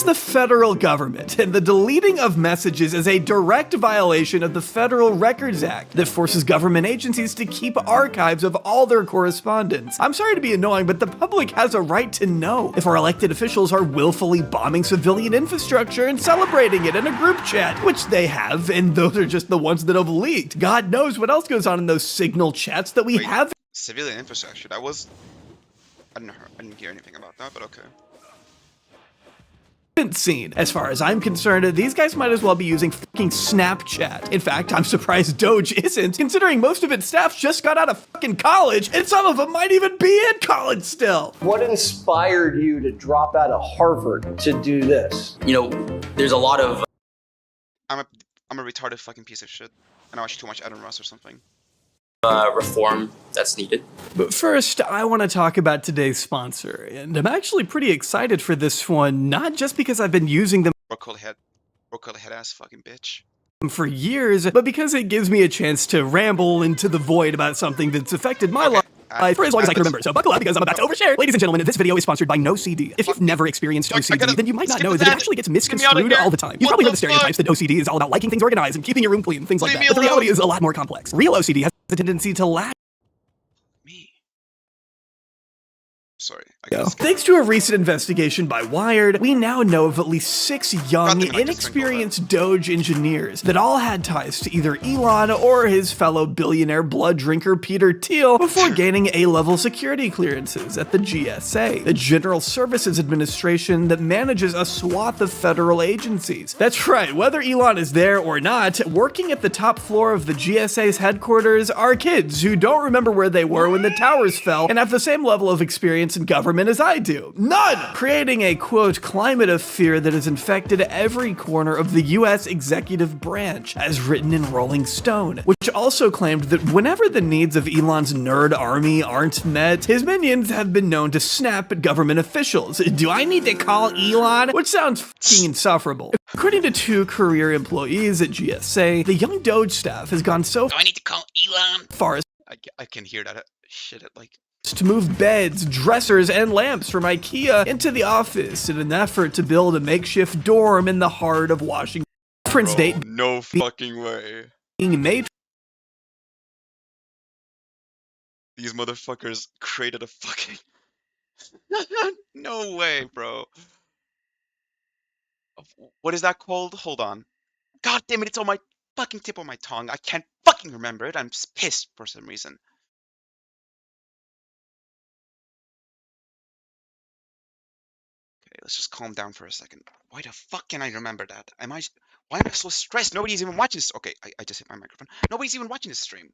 The federal government, and the deleting of messages is a direct violation of the Federal Records Act that forces government agencies to keep archives of all their correspondence. I'm sorry to be annoying, but the public has a right to know if our elected officials are willfully bombing civilian infrastructure and celebrating it in a group chat, which they have, and those are just the ones that have leaked. God knows what else goes on in those signal chats that we have. Civilian infrastructure, that was... I didn't hear anything about that, but okay. haven't seen. As far as I'm concerned, these guys might as well be using fucking Snapchat. In fact, I'm surprised Doge isn't, considering most of its staff just got out of fucking college, and some of them might even be in college still. What inspired you to drop out of Harvard to do this? You know, there's a lot of... I'm a retarded fucking piece of shit, and I watch too much Adam Ross or something. reform that's needed. But first, I want to talk about today's sponsor, and I'm actually pretty excited for this one, not just because I've been using them Broccoli head ass fucking bitch. for years, but because it gives me a chance to ramble into the void about something that's affected my life for as long as I can remember. So buckle up because I'm about to overshare. Ladies and gentlemen, this video is sponsored by NoCD. If you've never experienced OCD, then you might not know that it actually gets misconstrued all the time. You've probably heard the stereotypes that OCD is all about liking things organized and keeping your room clean, things like that. But the reality is a lot more complex. Real OCD has the tendency to lack. Sorry. Thanks to a recent investigation by Wired, we now know of at least 6 young, inexperienced Doge engineers that all had ties to either Elon or his fellow billionaire blood drinker Peter Thiel before gaining A-level security clearances at the GSA, the General Services Administration that manages a swath of federal agencies. That's right, whether Elon is there or not, working at the top floor of the GSA's headquarters are kids who don't remember where they were when the towers fell and have the same level of experience in government as I do. None! Creating a, quote, climate of fear that has infected every corner of the US executive branch, as written in Rolling Stone, which also claimed that whenever the needs of Elon's nerd army aren't met, his minions have been known to snap at government officials. Do I need to call Elon? Which sounds fucking insufferable. According to 2 career employees at GSA, the young Doge staff has gone so Do I need to call Elon? Far as I can hear that shit at like to move beds, dressers, and lamps from IKEA into the office in an effort to build a makeshift dorm in the heart of Washington. Reference date no fucking way. being May. These motherfuckers created a fucking no way, bro. What is that called? Hold on. God damn it, it's on my fucking tip of my tongue. I can't fucking remember it. I'm just pissed for some reason. Let's just calm down for a second. Why the fuck can I remember that? Why am I so stressed? Nobody's even watching this. Okay, I just hit my microphone. Nobody's even watching this stream.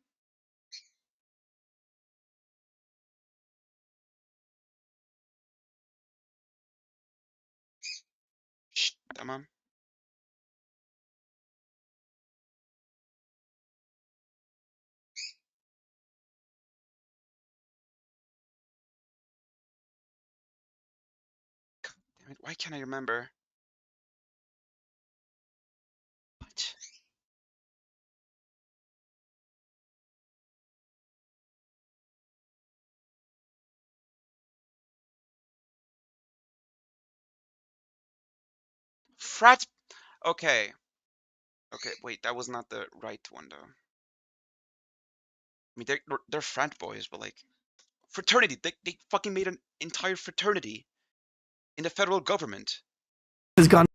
Shh, tamam. God damn it, why can't I remember? What? Frat. Okay. Okay, wait, that was not the right one though. I mean, they're frat boys, but like fraternity. They fucking made an entire fraternity in the federal government. Has gone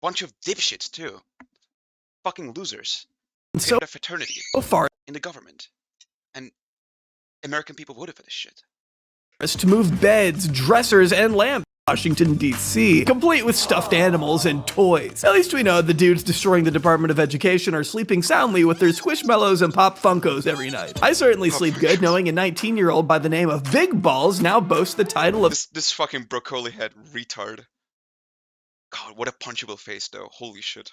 Bunch of dipshits too. Fucking losers. so A fraternity far in the government, and American people voted for this shit. as to move beds, dressers, and lamps. Washington, D.C., complete with stuffed animals and toys. At least we know the dudes destroying the Department of Education are sleeping soundly with their Squishmallows and Pop Funkos every night. I certainly sleep good knowing a 19-year-old by the name of Big Balls now boasts the title of This fucking broccoli head retard. God, what a punchable face though. Holy shit.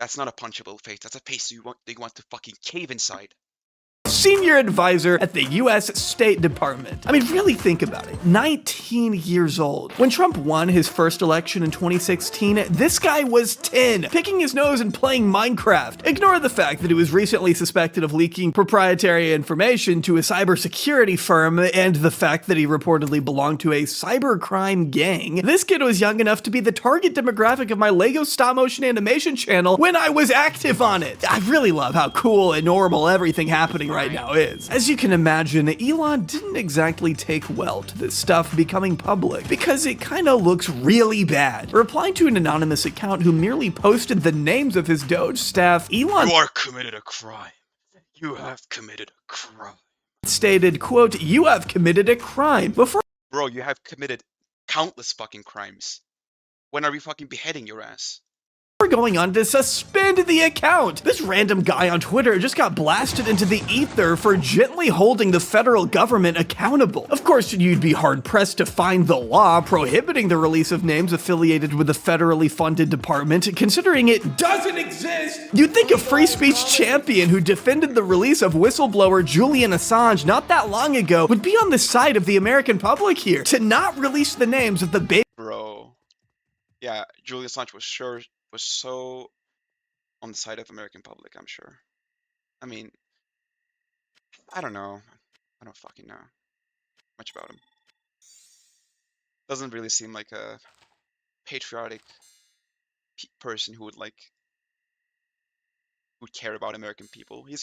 That's not a punchable face. That's a face they want to fucking cave inside. senior advisor at the US State Department. I mean, really think about it. 19 years old. When Trump won his first election in 2016, this guy was 10, picking his nose and playing Minecraft. Ignore the fact that he was recently suspected of leaking proprietary information to a cybersecurity firm and the fact that he reportedly belonged to a cybercrime gang. This kid was young enough to be the target demographic of my Lego stop-motion animation channel when I was active on it. I really love how cool and normal everything happening right now is. As you can imagine, Elon didn't exactly take well to this stuff becoming public because it kinda looks really bad. Replying to an anonymous account who merely posted the names of his Doge staff, Elon You are committed a crime. You have committed a crime. stated, quote, "You have committed a crime," before Bro, you have committed countless fucking crimes. When are we fucking beheading your ass? We're going on to suspend the account. This random guy on Twitter just got blasted into the ether for gently holding the federal government accountable. Of course, you'd be hard-pressed to find the law prohibiting the release of names affiliated with a federally funded department, considering it doesn't exist. You'd think a free speech champion who defended the release of whistleblower Julian Assange not that long ago would be on the side of the American public here, to not release the names of the big... Bro. Yeah, Julian Assange was so on the side of American public, I'm sure. I mean, I don't know. I don't fucking know much about him. Doesn't really seem like a patriotic person who would care about American people. I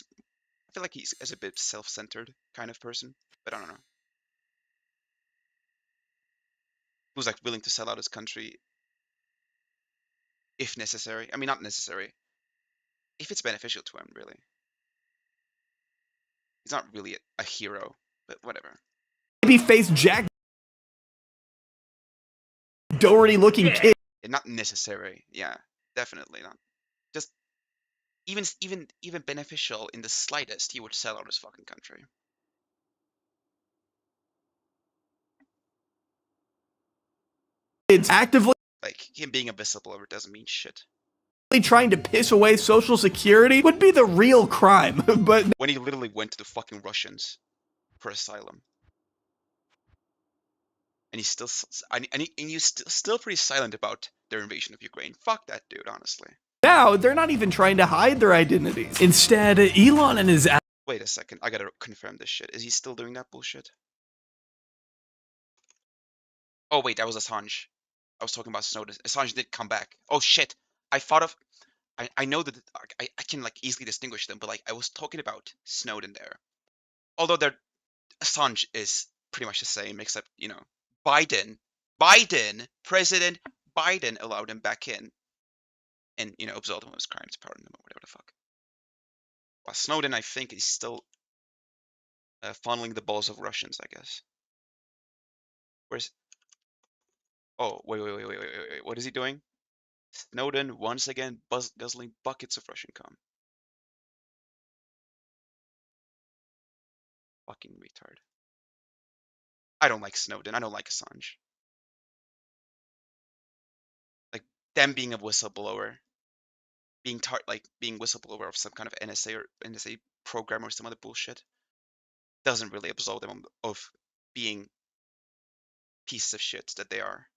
feel like he's a bit self-centered kind of person, but I don't know. Who's like willing to sell out his country if necessary. I mean, not necessary. If it's beneficial to him, really. He's not really a hero, but whatever. Babyface Jack Doherty looking kid. Not necessary. Yeah, definitely not. Just even beneficial in the slightest, he would sell out his fucking country. It's actively Like him being a whistleblower doesn't mean shit. trying to piss away Social Security would be the real crime, but when he literally went to the fucking Russians for asylum. And he's still still pretty silent about their invasion of Ukraine. Fuck that dude, honestly. now they're not even trying to hide their identities. Instead, Elon and his... Wait a second, I gotta confirm this shit. Is he still doing that bullshit? Oh wait, that was Assange. I was talking about Snowden. Assange did come back. Oh shit, I know that I can like easily distinguish them, but like I was talking about Snowden there. Although Assange is pretty much the same, except President Biden allowed him back in, and absolved him of his crimes, pardoned him, or whatever the fuck. While Snowden, I think, is still funneling the balls of Russians, I guess. Where's? Oh, wait, what is he doing? Snowden once again guzzling buckets of Russian cum. Fucking retard. I don't like Snowden. I don't like Assange. Like them being a whistleblower, being whistleblower of some kind of NSA or NSA program or some other bullshit, doesn't really absolve them of being pieces of shit that they are.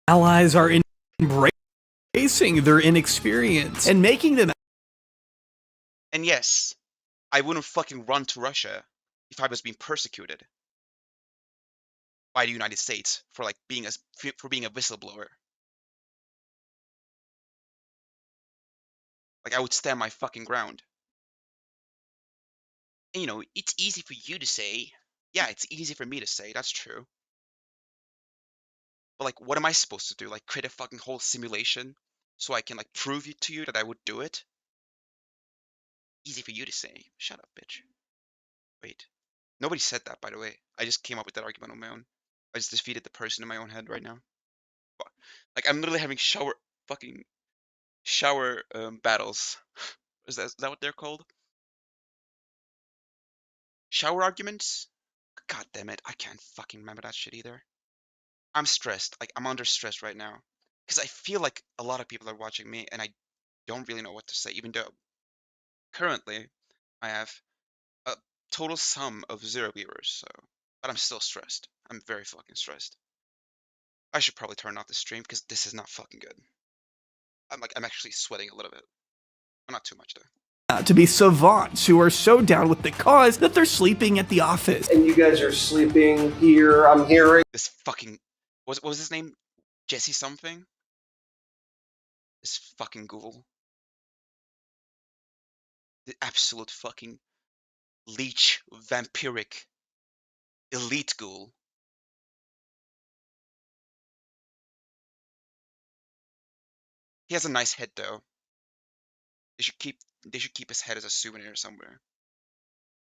Allies are embracing their inexperience and making them... And yes, I wouldn't fucking run to Russia if I was being persecuted by the United States for being a whistleblower. Like I would stand my fucking ground. And it's easy for you to say. Yeah, it's easy for me to say. That's true. But like, what am I supposed to do? Like, create a fucking whole simulation so I can prove it to you that I would do it? Easy for you to say. Shut up, bitch. Wait. Nobody said that, by the way. I just came up with that argument on my own. I just defeated the person in my own head right now. Like, I'm literally having shower battles. Is that what they're called? Shower arguments? God damn it, I can't fucking remember that shit either. I'm stressed. Like, I'm under stress right now. Because I feel like a lot of people are watching me and I don't really know what to say, even though currently I have a total sum of 0 viewers, but I'm still stressed. I'm very fucking stressed. I should probably turn off the stream because this is not fucking good. I'm actually sweating a little bit. Well, not too much though. To be savants who are so down with the cause that they're sleeping at the office. And you guys are sleeping here, I'm hearing. This fucking... What was his name? Jesse something? This fucking ghoul. The absolute fucking leech, vampiric, elite ghoul. He has a nice head though. They should keep his head as a souvenir somewhere.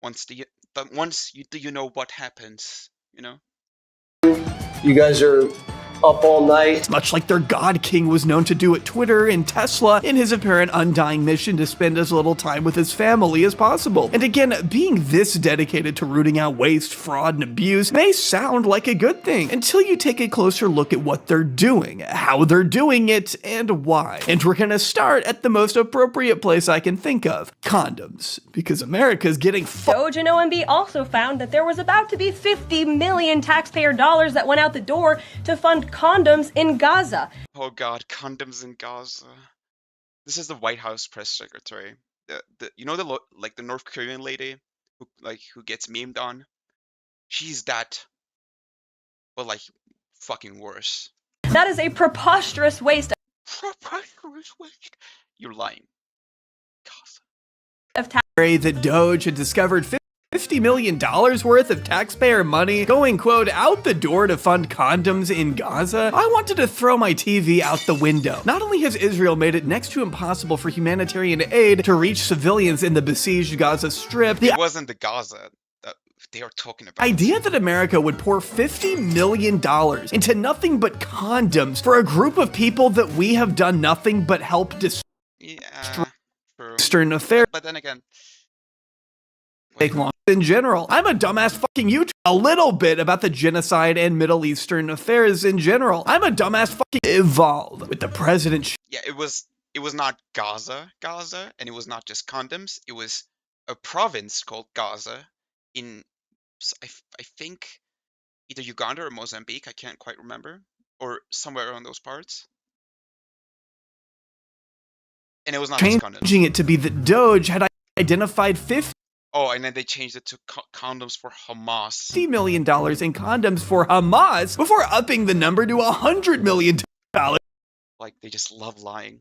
Once you know what happens, you know? You guys are up all night. Much like their God King was known to do at Twitter and Tesla in his apparent undying mission to spend as little time with his family as possible. And again, being this dedicated to rooting out waste, fraud, and abuse may sound like a good thing until you take a closer look at what they're doing, how they're doing it, and why. And we're gonna start at the most appropriate place I can think of, condoms, because America's getting Doge and OMB also found that there was about to be 50 million taxpayer dollars that went out the door to fund condoms in Gaza. Oh God, condoms in Gaza. This is the White House press secretary. You know the North Korean lady who gets memed on. She's that, but like fucking worse. That is a preposterous waste. Preposterous waste. You're lying. Of that Doge had discovered $50 million worth of taxpayer money going, quote, out the door to fund condoms in Gaza. I wanted to throw my TV out the window. Not only has Israel made it next to impossible for humanitarian aid to reach civilians in the besieged Gaza Strip, It wasn't the Gaza that they are talking about. idea that America would pour $50 million into nothing but condoms for a group of people that we have done nothing but help destroy Eastern affairs. But then again, take long in general. I'm a dumbass fucking YouTuber. A little bit about the genocide and Middle Eastern affairs in general. I'm a dumbass fucking evolved with the president. Yeah, it was not Gaza, and it was not just condoms. It was a province called Gaza in, I think, either Uganda or Mozambique. I can't quite remember, or somewhere around those parts. And it was not just condoms. Changing it to be that Doge had identified 50. Oh, and then they changed it to condoms for Hamas. $50 million in condoms for Hamas before upping the number to $100 million. Like, they just love lying.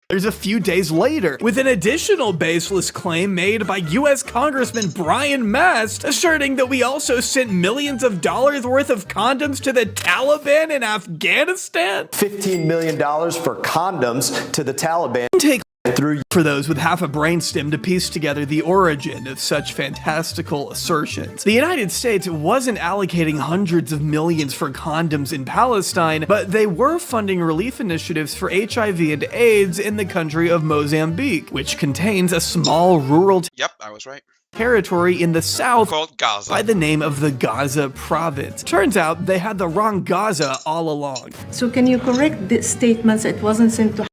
There's a few days later, with an additional baseless claim made by U.S. Congressman Brian Mast, asserting that we also sent millions of dollars worth of condoms to the Taliban in Afghanistan. $15 million for condoms to the Taliban. Take through for those with half a brainstem to piece together the origin of such fantastical assertions. The United States wasn't allocating hundreds of millions for condoms in Palestine, but they were funding relief initiatives for HIV and AIDS in the country of Mozambique, which contains a small rural Yep, I was right. territory in the south Called Gaza. by the name of the Gaza province. Turns out they had the wrong Gaza all along. So can you correct the statements? It wasn't sent to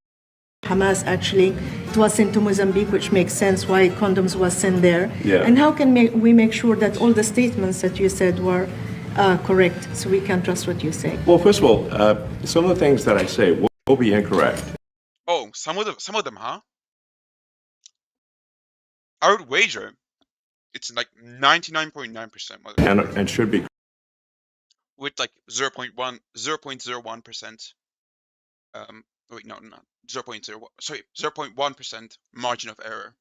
Hamas, actually. It was sent to Mozambique, which makes sense why condoms was sent there. Yeah. And how can we make sure that all the statements that you said were correct, so we can trust what you say? Well, first of all, some of the things that I say will be incorrect. Oh, some of them, huh? I would wager it's like 99.9%. And should be. With like 0.01%. Wait, no, not 0.01. Sorry, 0.1% margin of error.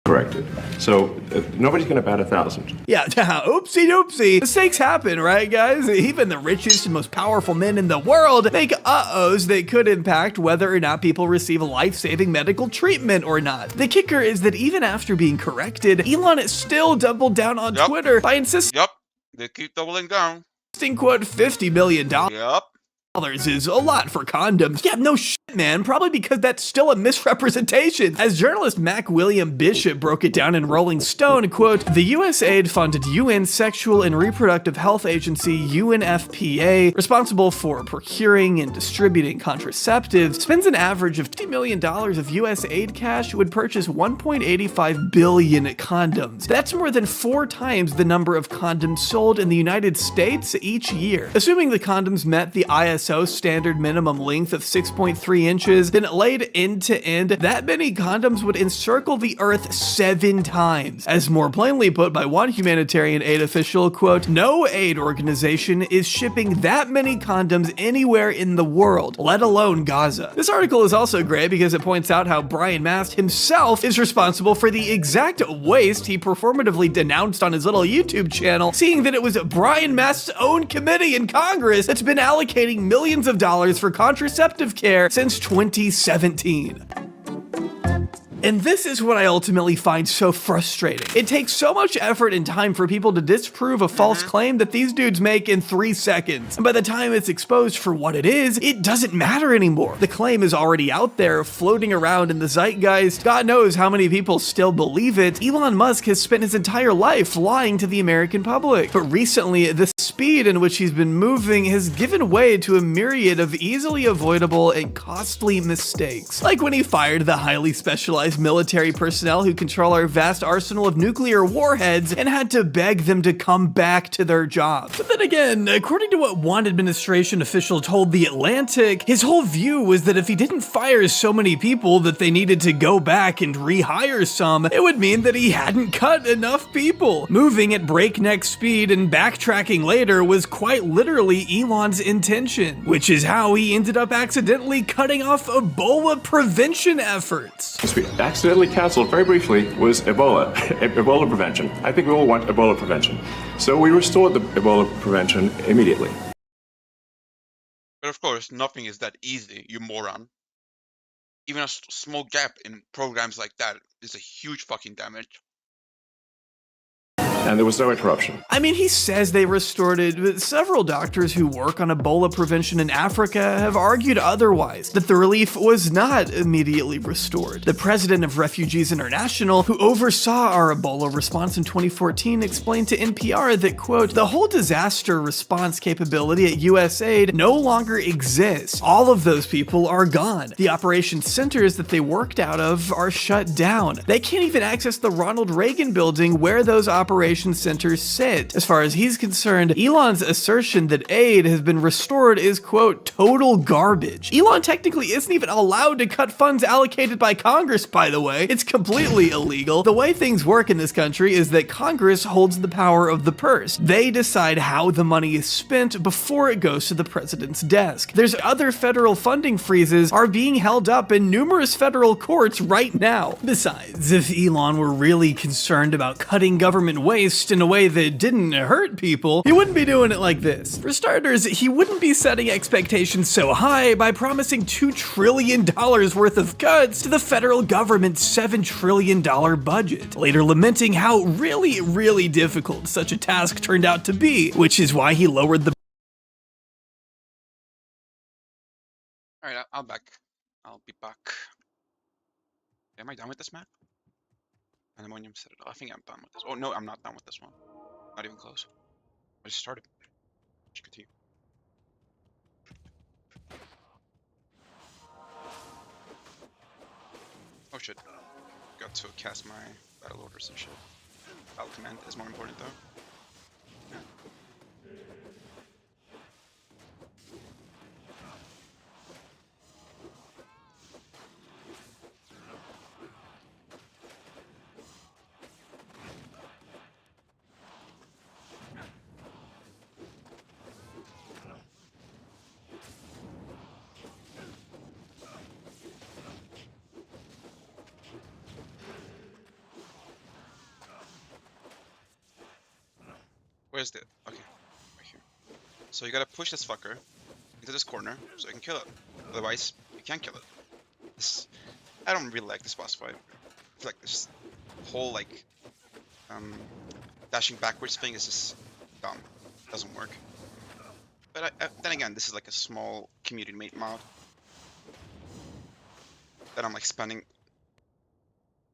Corrected. So nobody's going to bat 1,000. Yeah, oopsie doopsie. Mistakes happen, right, guys? Even the richest and most powerful men in the world make uh-ohs that could impact whether or not people receive life-saving medical treatment or not. The kicker is that even after being corrected, Elon still doubled down on Twitter by insisting, they keep doubling down. Quote, $50 million. Yep. Is a lot for condoms. Yeah, no shit, man. Probably because that's still a misrepresentation. As journalist Mac William Bishop broke it down in Rolling Stone, quote, the USAID-funded UN Sexual and Reproductive Health Agency, UNFPA, responsible for procuring and distributing contraceptives, spends an average of $50 million of US aid cash would purchase 1.85 billion condoms. That's more than 4 times the number of condoms sold in the United States each year. Assuming the condoms met the ISO standard minimum length of 6.3 inches, then laid end to end, that many condoms would encircle the earth 7 times. As more plainly put by one humanitarian aid official, quote, no aid organization is shipping that many condoms anywhere in the world, let alone Gaza. This article is also great because it points out how Brian Mast himself is responsible for the exact waste he performatively denounced on his little YouTube channel, seeing that it was Brian Mast's own committee in Congress that's been allocating millions of dollars for contraceptive care since 2017. And this is what I ultimately find so frustrating. It takes so much effort and time for people to disprove a false claim that these dudes make in 3 seconds. And by the time it's exposed for what it is, it doesn't matter anymore. The claim is already out there, floating around in the zeitgeist. God knows how many people still believe it. Elon Musk has spent his entire life lying to the American public. But recently, the speed in which he's been moving has given way to a myriad of easily avoidable and costly mistakes. Like when he fired the highly specialized military personnel who control our vast arsenal of nuclear warheads and had to beg them to come back to their jobs. But then again, according to what one administration official told The Atlantic, his whole view was that if he didn't fire so many people that they needed to go back and rehire some, it would mean that he hadn't cut enough people. Moving at breakneck speed and backtracking later was quite literally Elon's intention, which is how he ended up accidentally cutting off Ebola prevention efforts. We accidentally canceled very briefly was Ebola, Ebola prevention. I think we all want Ebola prevention. So we restored the Ebola prevention immediately. But of course, nothing is that easy, you moron. Even a small gap in programs like that is a huge fucking damage. And there was no interruption. I mean, he says they restored it, but several doctors who work on Ebola prevention in Africa have argued otherwise, that the relief was not immediately restored. The president of Refugees International, who oversaw our Ebola response in 2014, explained to NPR that, quote, the whole disaster response capability at USAID no longer exists. All of those people are gone. The operation centers that they worked out of are shut down. They can't even access the Ronald Reagan building where those operations centers sit. As far as he's concerned, Elon's assertion that aid has been restored is, quote, total garbage. Elon technically isn't even allowed to cut funds allocated by Congress, by the way. It's completely illegal. The way things work in this country is that Congress holds the power of the purse. They decide how the money is spent before it goes to the president's desk. There's other federal funding freezes are being held up in numerous federal courts right now. Besides, if Elon were really concerned about cutting government waste in a way that didn't hurt people, he wouldn't be doing it like this. For starters, he wouldn't be setting expectations so high by promising $2 trillion worth of cuts to the federal government's $7 trillion budget, later lamenting how really difficult such a task turned out to be, which is why he lowered the Alright, I'll be back. Am I done with this map? Pandemonium set it off. I think I'm done with this. Oh no, I'm not done with this one. Not even close. I just started. Just continue. Oh shit. Got to cast my battle orders and shit. Battle command is more important though. Where's the... Okay, right here. So you gotta push this fucker into this corner so you can kill it. Otherwise, you can't kill it. This... I don't really like this boss fight. I feel like this whole, like, dashing backwards thing is just dumb. Doesn't work. But then again, this is like a small community-made mod that I'm like spending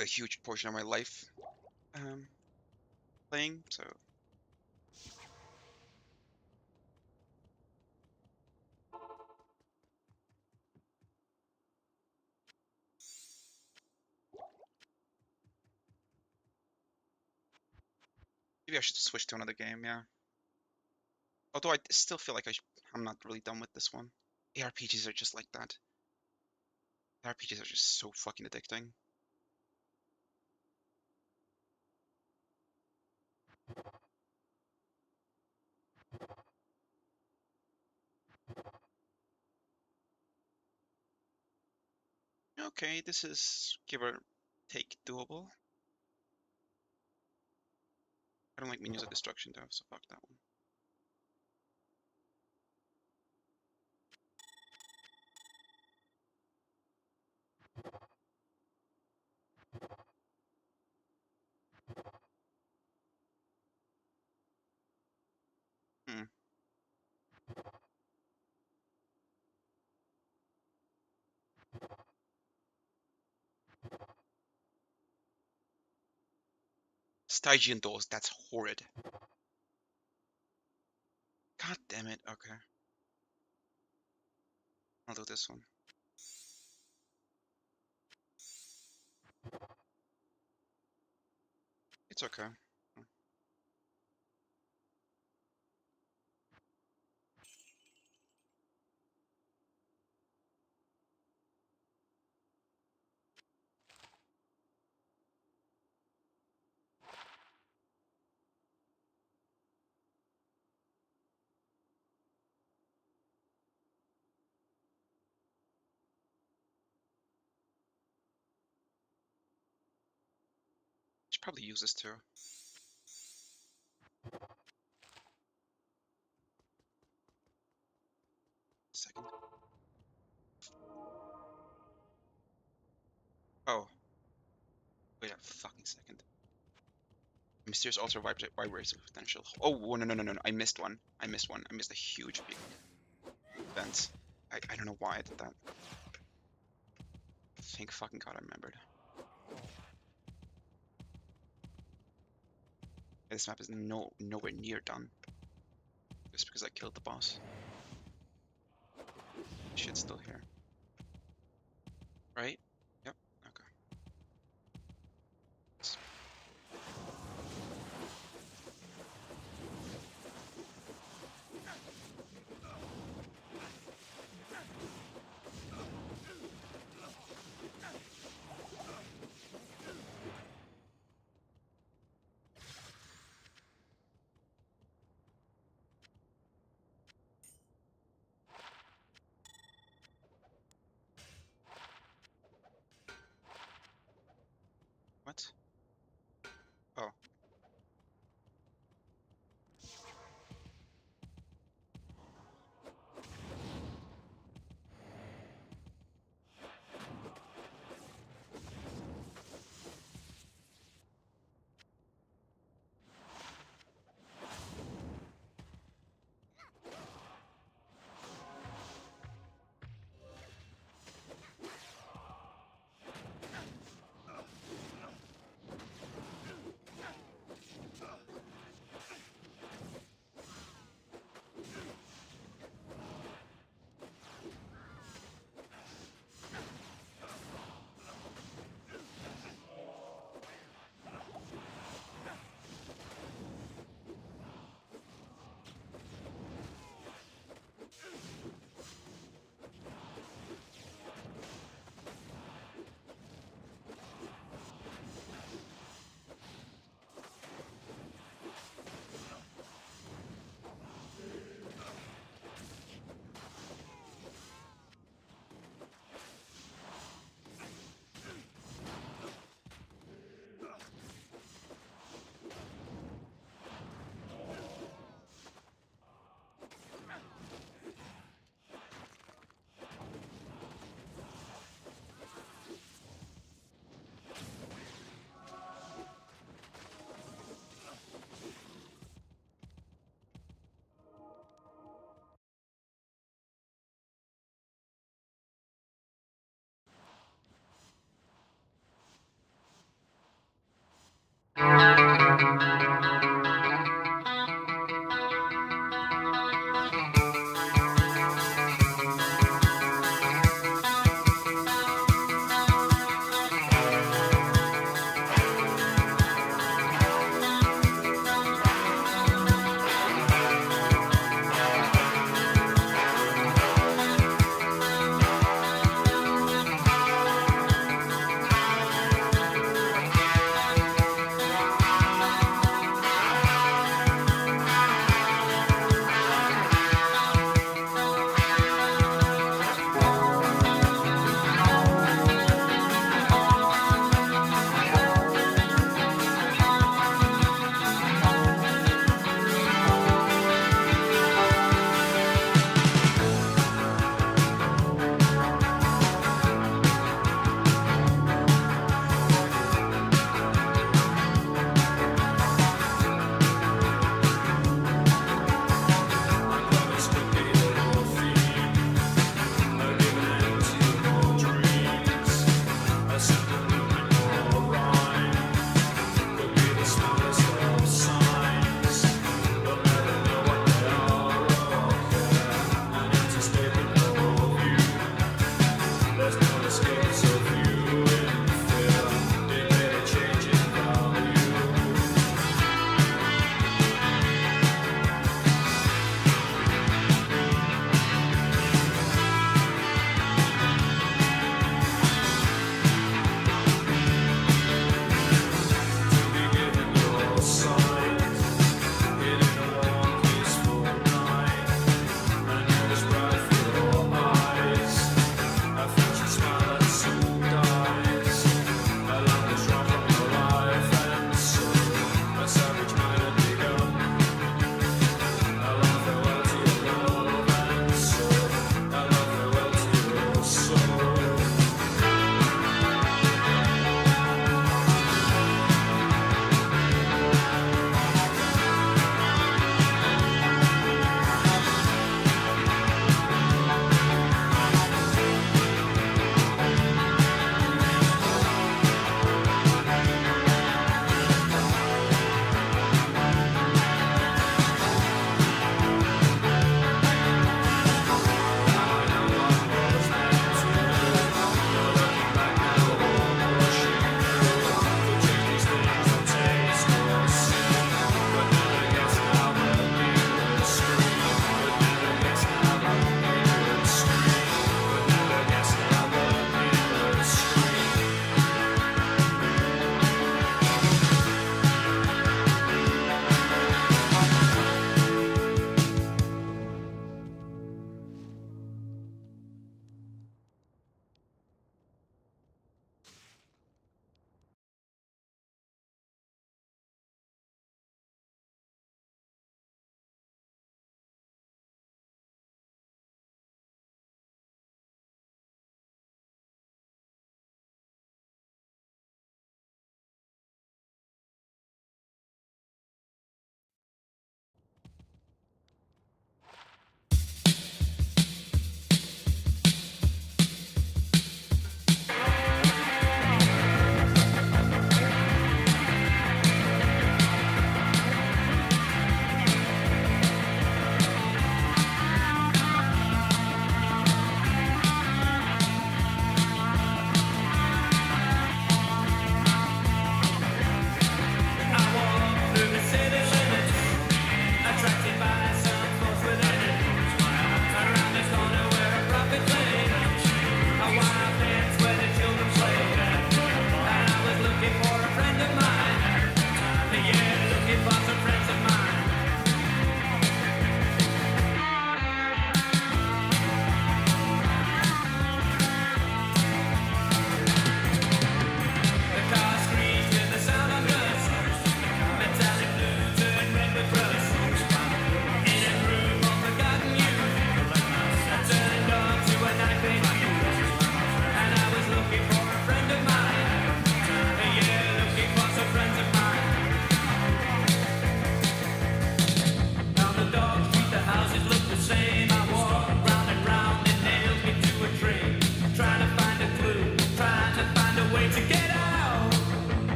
a huge portion of my life playing, so... Maybe I should switch to another game, yeah. Although I still feel like I'm not really done with this one. ARPGs are just like that. ARPGs are just so fucking addicting. Okay, this is give or take doable. I don't like Minions of Destruction though, so fuck that one. Stygian dolls. That's horrid. God damn it. Okay. I'll do this one. It's okay. Should probably use this too. Second. Oh. Wait a fucking second. Mysterious altar vibrates with potential. Oh, no, no, no, no, no. I missed one. I missed one. I missed a huge big event. I don't know why I did that. Thank fucking god I remembered. This map is nowhere near done. Just because I killed the boss. Shit's still here. Right? Yep. Okay.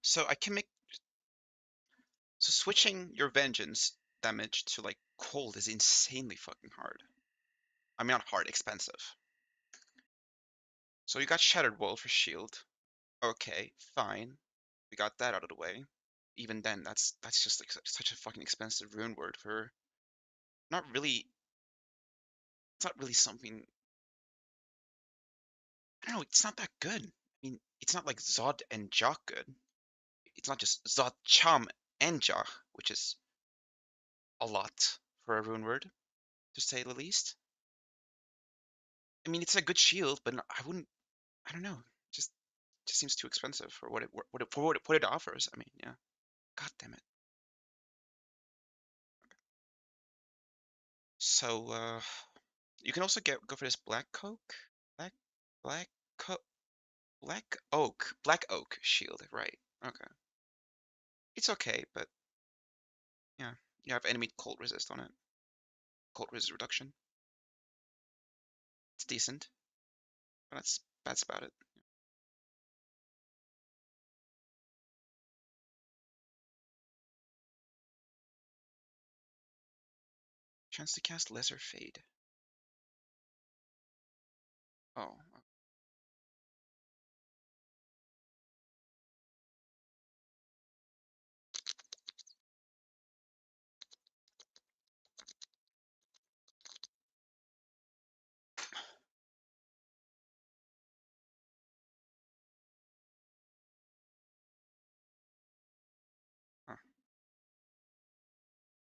So I can make so switching your vengeance damage to like cold is insanely fucking hard. I mean, not hard, expensive. So you got Shattered Wall for shield. Okay, fine. We got that out of the way. Even then, that's just like such a fucking expensive rune word for not really. It's not really something. I don't know. It's not that good. I mean, it's not like Zod and Jock good. It's not just Zod, Cham, and Jock, which is a lot for a rune word, to say the least. I mean, it's a good shield, but I wouldn't. I don't know. Just seems too expensive for what it offers. I mean, yeah. God damn it. So you can also go for this black coke, black black co black oak shield, right? Okay, it's okay, but yeah, you have enemy cold resist on it, cold resist reduction. It's decent, but that's about it. Chance to cast lesser fade. Oh, huh.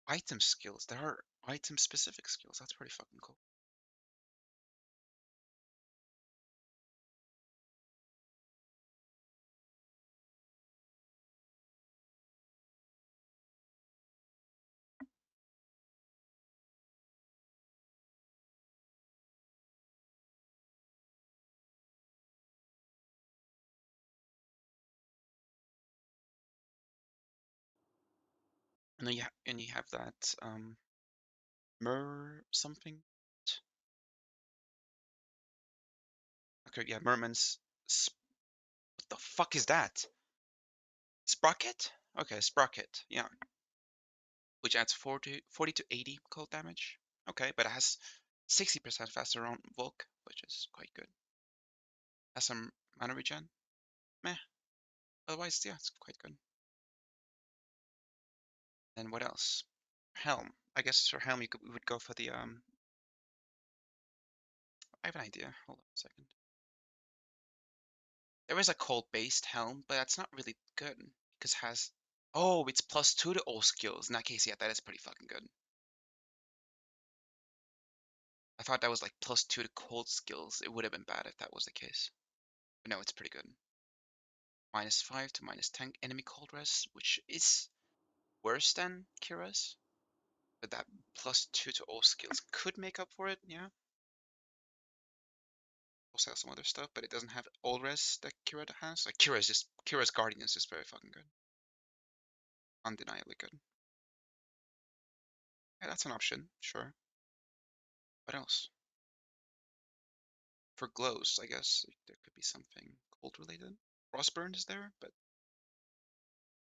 Item skills. There are item specific skills. That's pretty fucking cool. And then you have that mer something. Okay, yeah, Merman's. What the fuck is that? Sprocket? Okay, Sprocket. Yeah, which adds 40 to 80 cold damage. Okay, but it has 60% faster on Volk, which is quite good. Has some mana regen. Meh. Otherwise, yeah, it's quite good. And what else? Helm. I guess for Helm we would go for the I have an idea. Hold on a second. There is a cold based Helm, but that's not really good because it has. Oh, it's +2 to all skills. In that case, yeah, that is pretty fucking good. I thought that was like +2 to cold skills. It would have been bad if that was the case. But no, it's pretty good. -5 to -10 enemy cold res, which is worse than Kira's. But that +2 to all skills could make up for it, yeah. Also has some other stuff, but it doesn't have all res that Kira has. Like Kira's Guardian is just very fucking good. Undeniably good. Yeah, that's an option, sure. What else? For glows, I guess there could be something cold related. Frostburn is there, but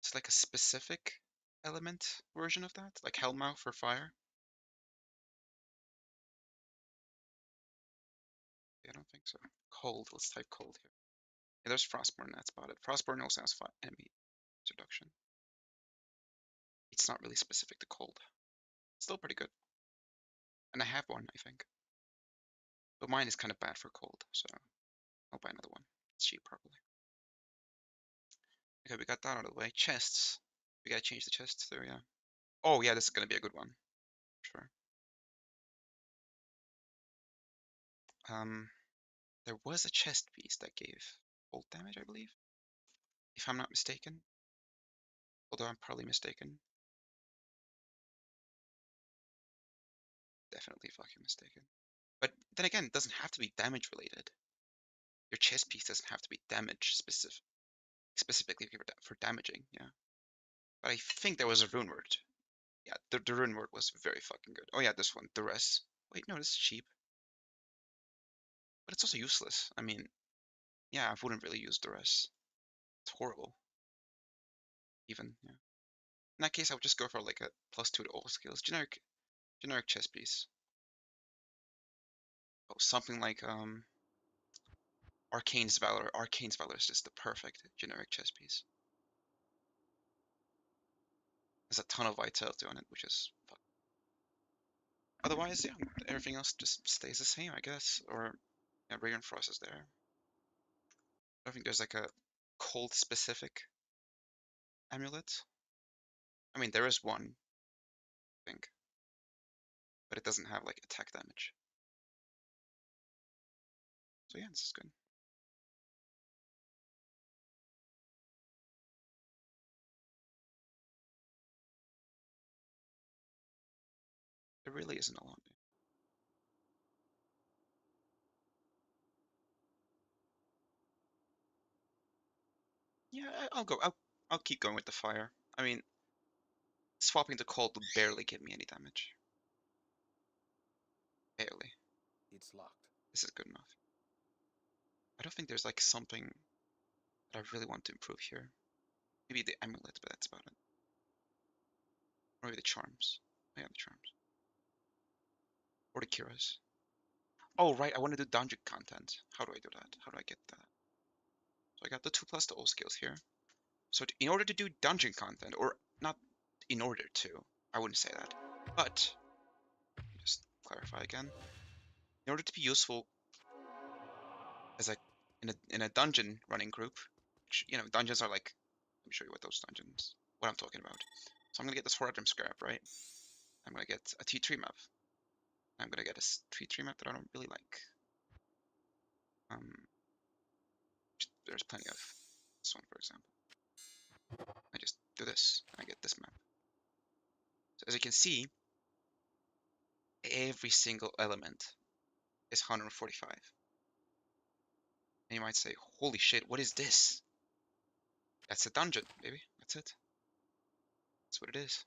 it's like a specific element version of that, like Hellmouth for fire. Yeah, I don't think so. Cold, let's type cold here. Yeah, there's Frostburn, that's about it. Frostburn also has enemy reduction. It's not really specific to cold. Still pretty good. And I have one, I think. But mine is kind of bad for cold, so I'll buy another one. It's cheap, probably. Okay, we got that out of the way. Chests. We gotta change the chests there, yeah. Oh, yeah, this is gonna be a good one. Sure. There was a chest piece that gave cold damage, I believe. If I'm not mistaken. Although I'm probably mistaken. Definitely fucking mistaken. But then again, it doesn't have to be damage related. Your chest piece doesn't have to be damage specifically for damaging, yeah. But I think there was a rune word. Yeah, the rune word was very fucking good. Oh yeah, this one, the rest. Wait, no, this is cheap. But it's also useless. I mean, yeah, I wouldn't really use the rest. It's horrible. even. Yeah. In that case, I would just go for like a +2 to all skills. Generic chess piece. Oh, something like Arcane's Valor. Arcane's Valor is just the perfect generic chess piece. There's a ton of vitality on it, which is fun. Otherwise, yeah, everything else just stays the same, I guess. Or yeah, Radiant Frost is there. I don't think there's like a cold specific amulet. I mean, there is one, I think, but it doesn't have like attack damage. So yeah, this is good. There really isn't a lot. Yeah, I'll go. I'll keep going with the fire. I mean, swapping to cold will barely give me any damage. Barely. It's locked. This is good enough. I don't think there's like something that I really want to improve here. Maybe the amulet, but that's about it. Or maybe the charms. Oh, yeah, the charms. Or the Kiras. Oh, right, I want to do dungeon content. How do I do that? How do I get that? So I got the 2+ to all skills here. So in order to do dungeon content, or not in order to, I wouldn't say that, but just clarify again. In order to be useful as a in a dungeon running group, which, you know, dungeons are like, let me show you what I'm talking about. So I'm gonna get this 4 item scrap, right? I'm gonna get a T3 map. I'm gonna get a T3 map that I don't really like. There's plenty of this one, for example. I just do this, and I get this map. So as you can see, every single element is 145. And you might say, holy shit, what is this? That's a dungeon, baby. That's it. That's what it is.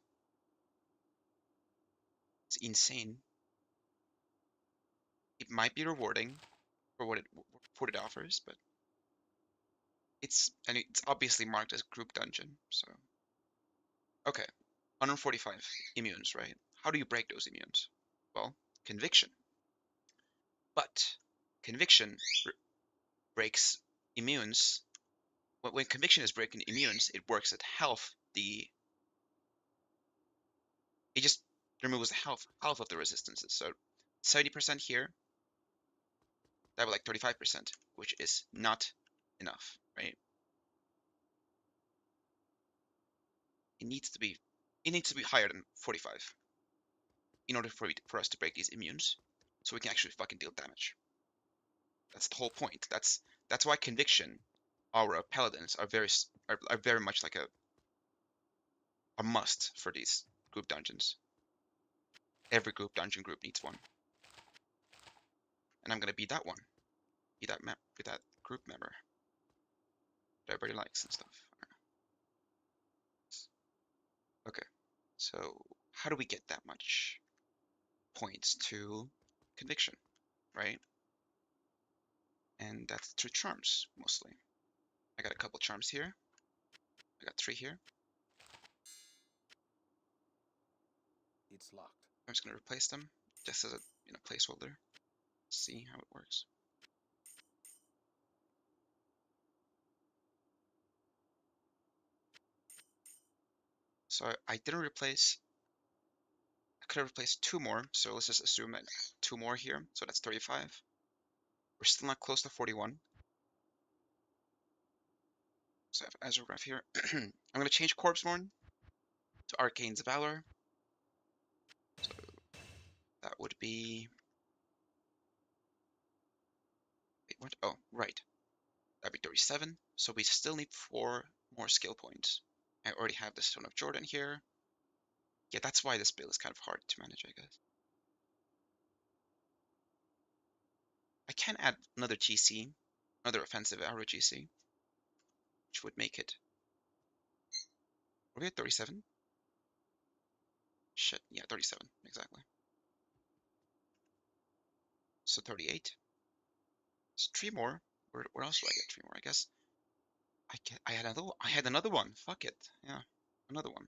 It's insane. It might be rewarding for what it offers, but it's obviously marked as group dungeon. So okay, 145 immunes, right? How do you break those immunes? Well, conviction. But conviction breaks immunes. When conviction is breaking immunes, it works at health. It just removes the half of the resistances. So 70% here, that would like 35%, which is not enough, right? It needs to be higher than 45 in order for us to break these immunes, so we can actually fucking deal damage. That's the whole point. That's why conviction, aura, paladins are very much like a must for these group dungeons. Every dungeon group needs one, and I'm gonna be that one, be that group member that everybody likes and stuff. Okay, so how do we get that much points to conviction, right? And that's through charms mostly. I got a couple charms here. I got 3 here. It's locked. I'm just gonna replace them just as a placeholder. See how it works. So I didn't replace. I could have replaced 2 more. So let's just assume that 2 more here. So that's 35. We're still not close to 41. So I have Azurgraph here. I'm gonna change Corpseborn to Arcane's Valor. So that would be. Wait, what? Oh, right. That'd be 37. So we still need 4 more skill points. I already have the Stone of Jordan here. Yeah, that's why this build is kind of hard to manage, I guess. I can add another GC, another offensive arrow GC, which would make it. Are we at 37? Shit, yeah, 37, exactly. So 38. It's 3 more. Where else do I get 3 more? I guess I had another one. Fuck it. Yeah. Another one.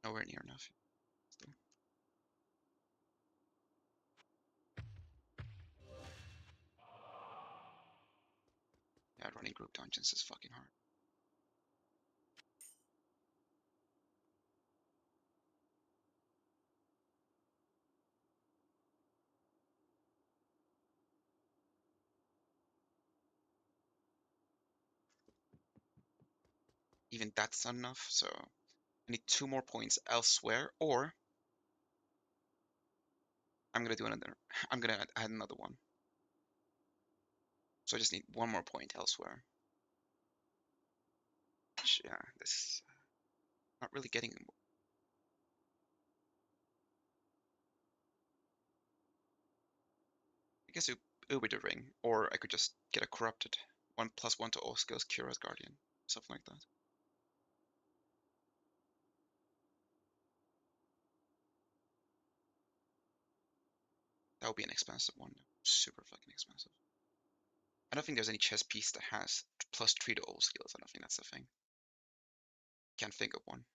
Nowhere near enough. Still. Yeah, running group dungeons is fucking hard. Even that's not enough, so I need 2 more points elsewhere, or I'm gonna do another. I'm gonna add another one. So I just need 1 more point elsewhere. Which, yeah, this not really getting. I guess Uber the ring, or I could just get a corrupted 1+1 to all skills, Kira's Guardian, something like that. That would be an expensive one, super fucking expensive. I don't think there's any chess piece that has +3 to all skills. I don't think that's the thing. Can't think of one.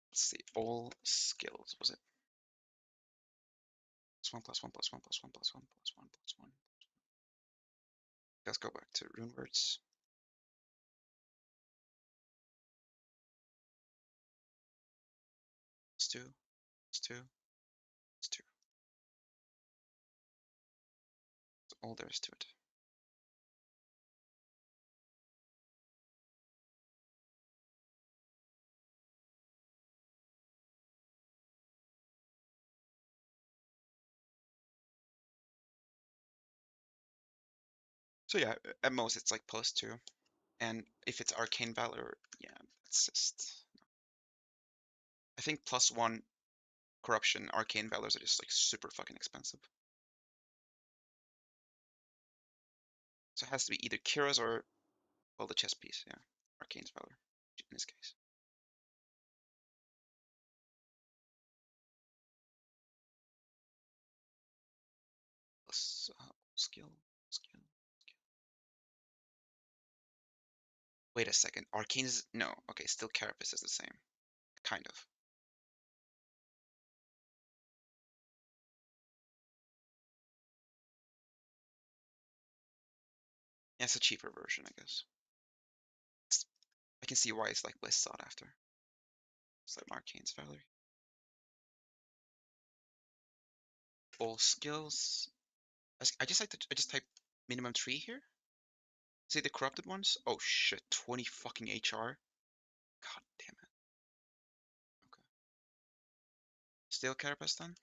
Let's see, all skills, was it? +1+1+1+1+1+1+1. Let's go back to rune words. It's 2, it's 2, it's 2. That's all there is to it. So yeah, at most it's like +2. And if it's Arcane Valor, yeah, that's just. I think +1 Corruption, Arcane Valors are just like super fucking expensive. So it has to be either Kira's or, well, the chess piece, yeah. Arcane's Valor, in this case. Plus skill. Wait a second, Arcane is, no, okay, still Carapace is the same, kind of. Yeah, it's a cheaper version, I guess. I can see why it's like less sought after. It's like Arcane's Valor. All skills. I just like to, I just type minimum 3 here. See the corrupted ones? Oh shit, 20 fucking HR. God damn it. Okay. Still Carapace then?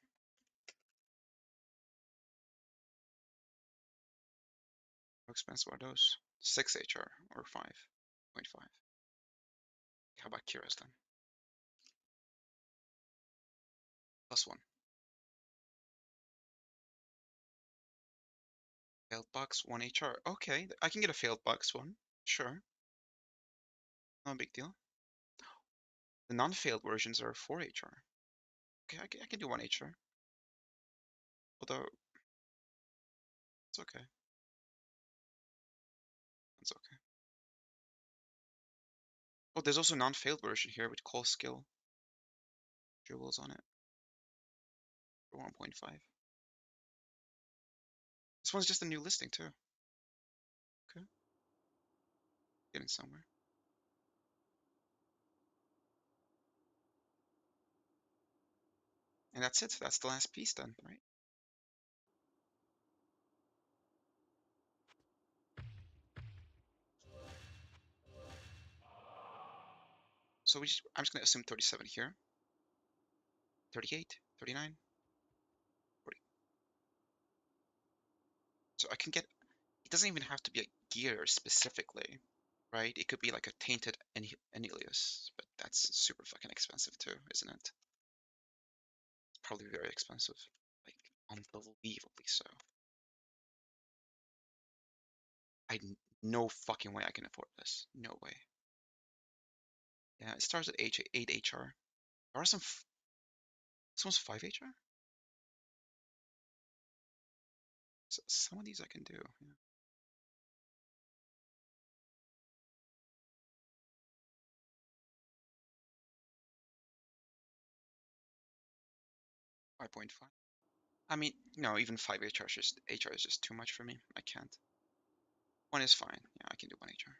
How expensive are those? 6 HR or 5.5. How about Kira's then? +1. Failed box, 1 HR. Okay, I can get a failed box one. Sure. No big deal. The non-failed versions are 4 HR. Okay, I can do 1 HR. Although, it's okay. It's okay. Oh, there's also a non-failed version here with call skill jewels on it for 1.5. This one's just a new listing too. Okay. Getting somewhere. And that's it. That's the last piece then, right? So I'm just going to assume 37 here. 38, 39, 40. So I can get, it doesn't even have to be a gear specifically, right? It could be like a tainted Annihilus, but that's super fucking expensive too, isn't it? Probably very expensive. Like, unbelievably so. No fucking way I can afford this. No way. Yeah, it starts at 8 HR. There are this one's 5 HR? So some of these I can do. Yeah. 5.5. I mean, no, even 5 HR is just too much for me. I can't. 1 is fine. Yeah, I can do 1 HR.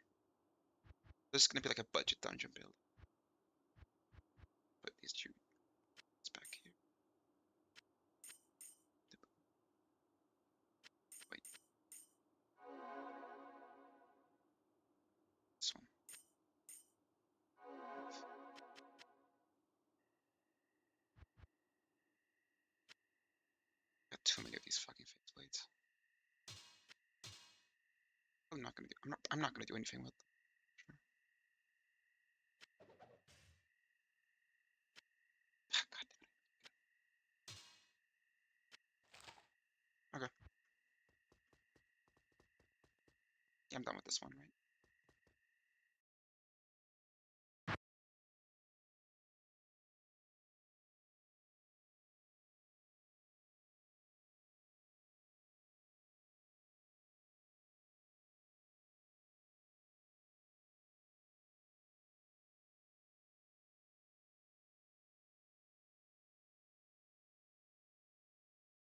This is gonna be like a budget dungeon build. Put these two back here. Wait. This one. Got too many of these fucking face blades. I'm not gonna do anything with them. God damn it. Okay. Yeah, I'm done with this one, right?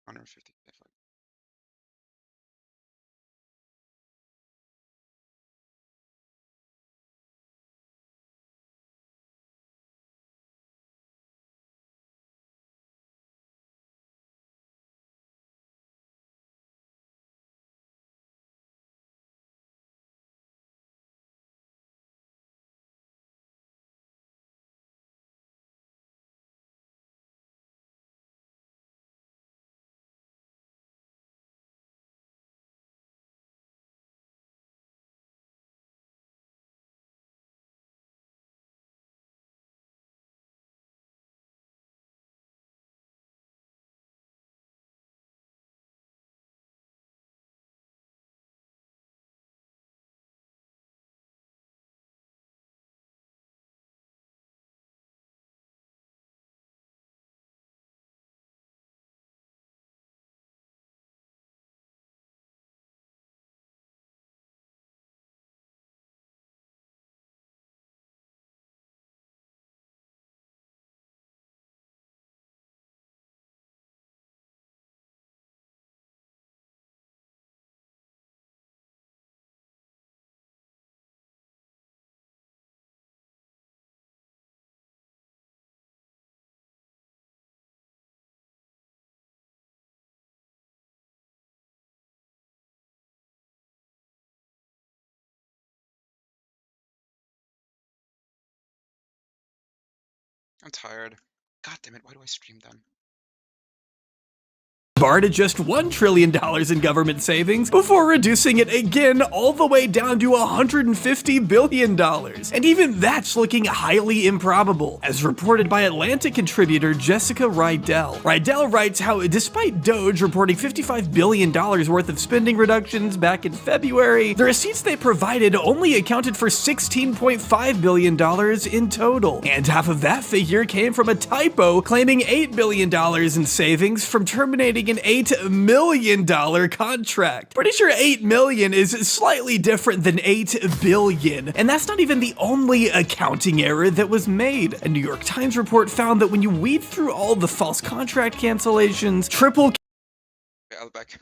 $150. I'm tired. God damn it, why do I stream then? Bar to just $1 trillion in government savings before reducing it again all the way down to $150 billion. And even that's looking highly improbable, as reported by Atlantic contributor Jessica Rydell. Rydell writes how despite Doge reporting $55 billion worth of spending reductions back in February, the receipts they provided only accounted for $16.5 billion in total. And half of that figure came from a typo claiming $8 billion in savings from terminating an $8 million contract. Pretty sure 8 million is slightly different than 8 billion, and that's not even the only accounting error that was made. A New York Times report found that when you weed through all the false contract cancellations, Okay, I'll be back.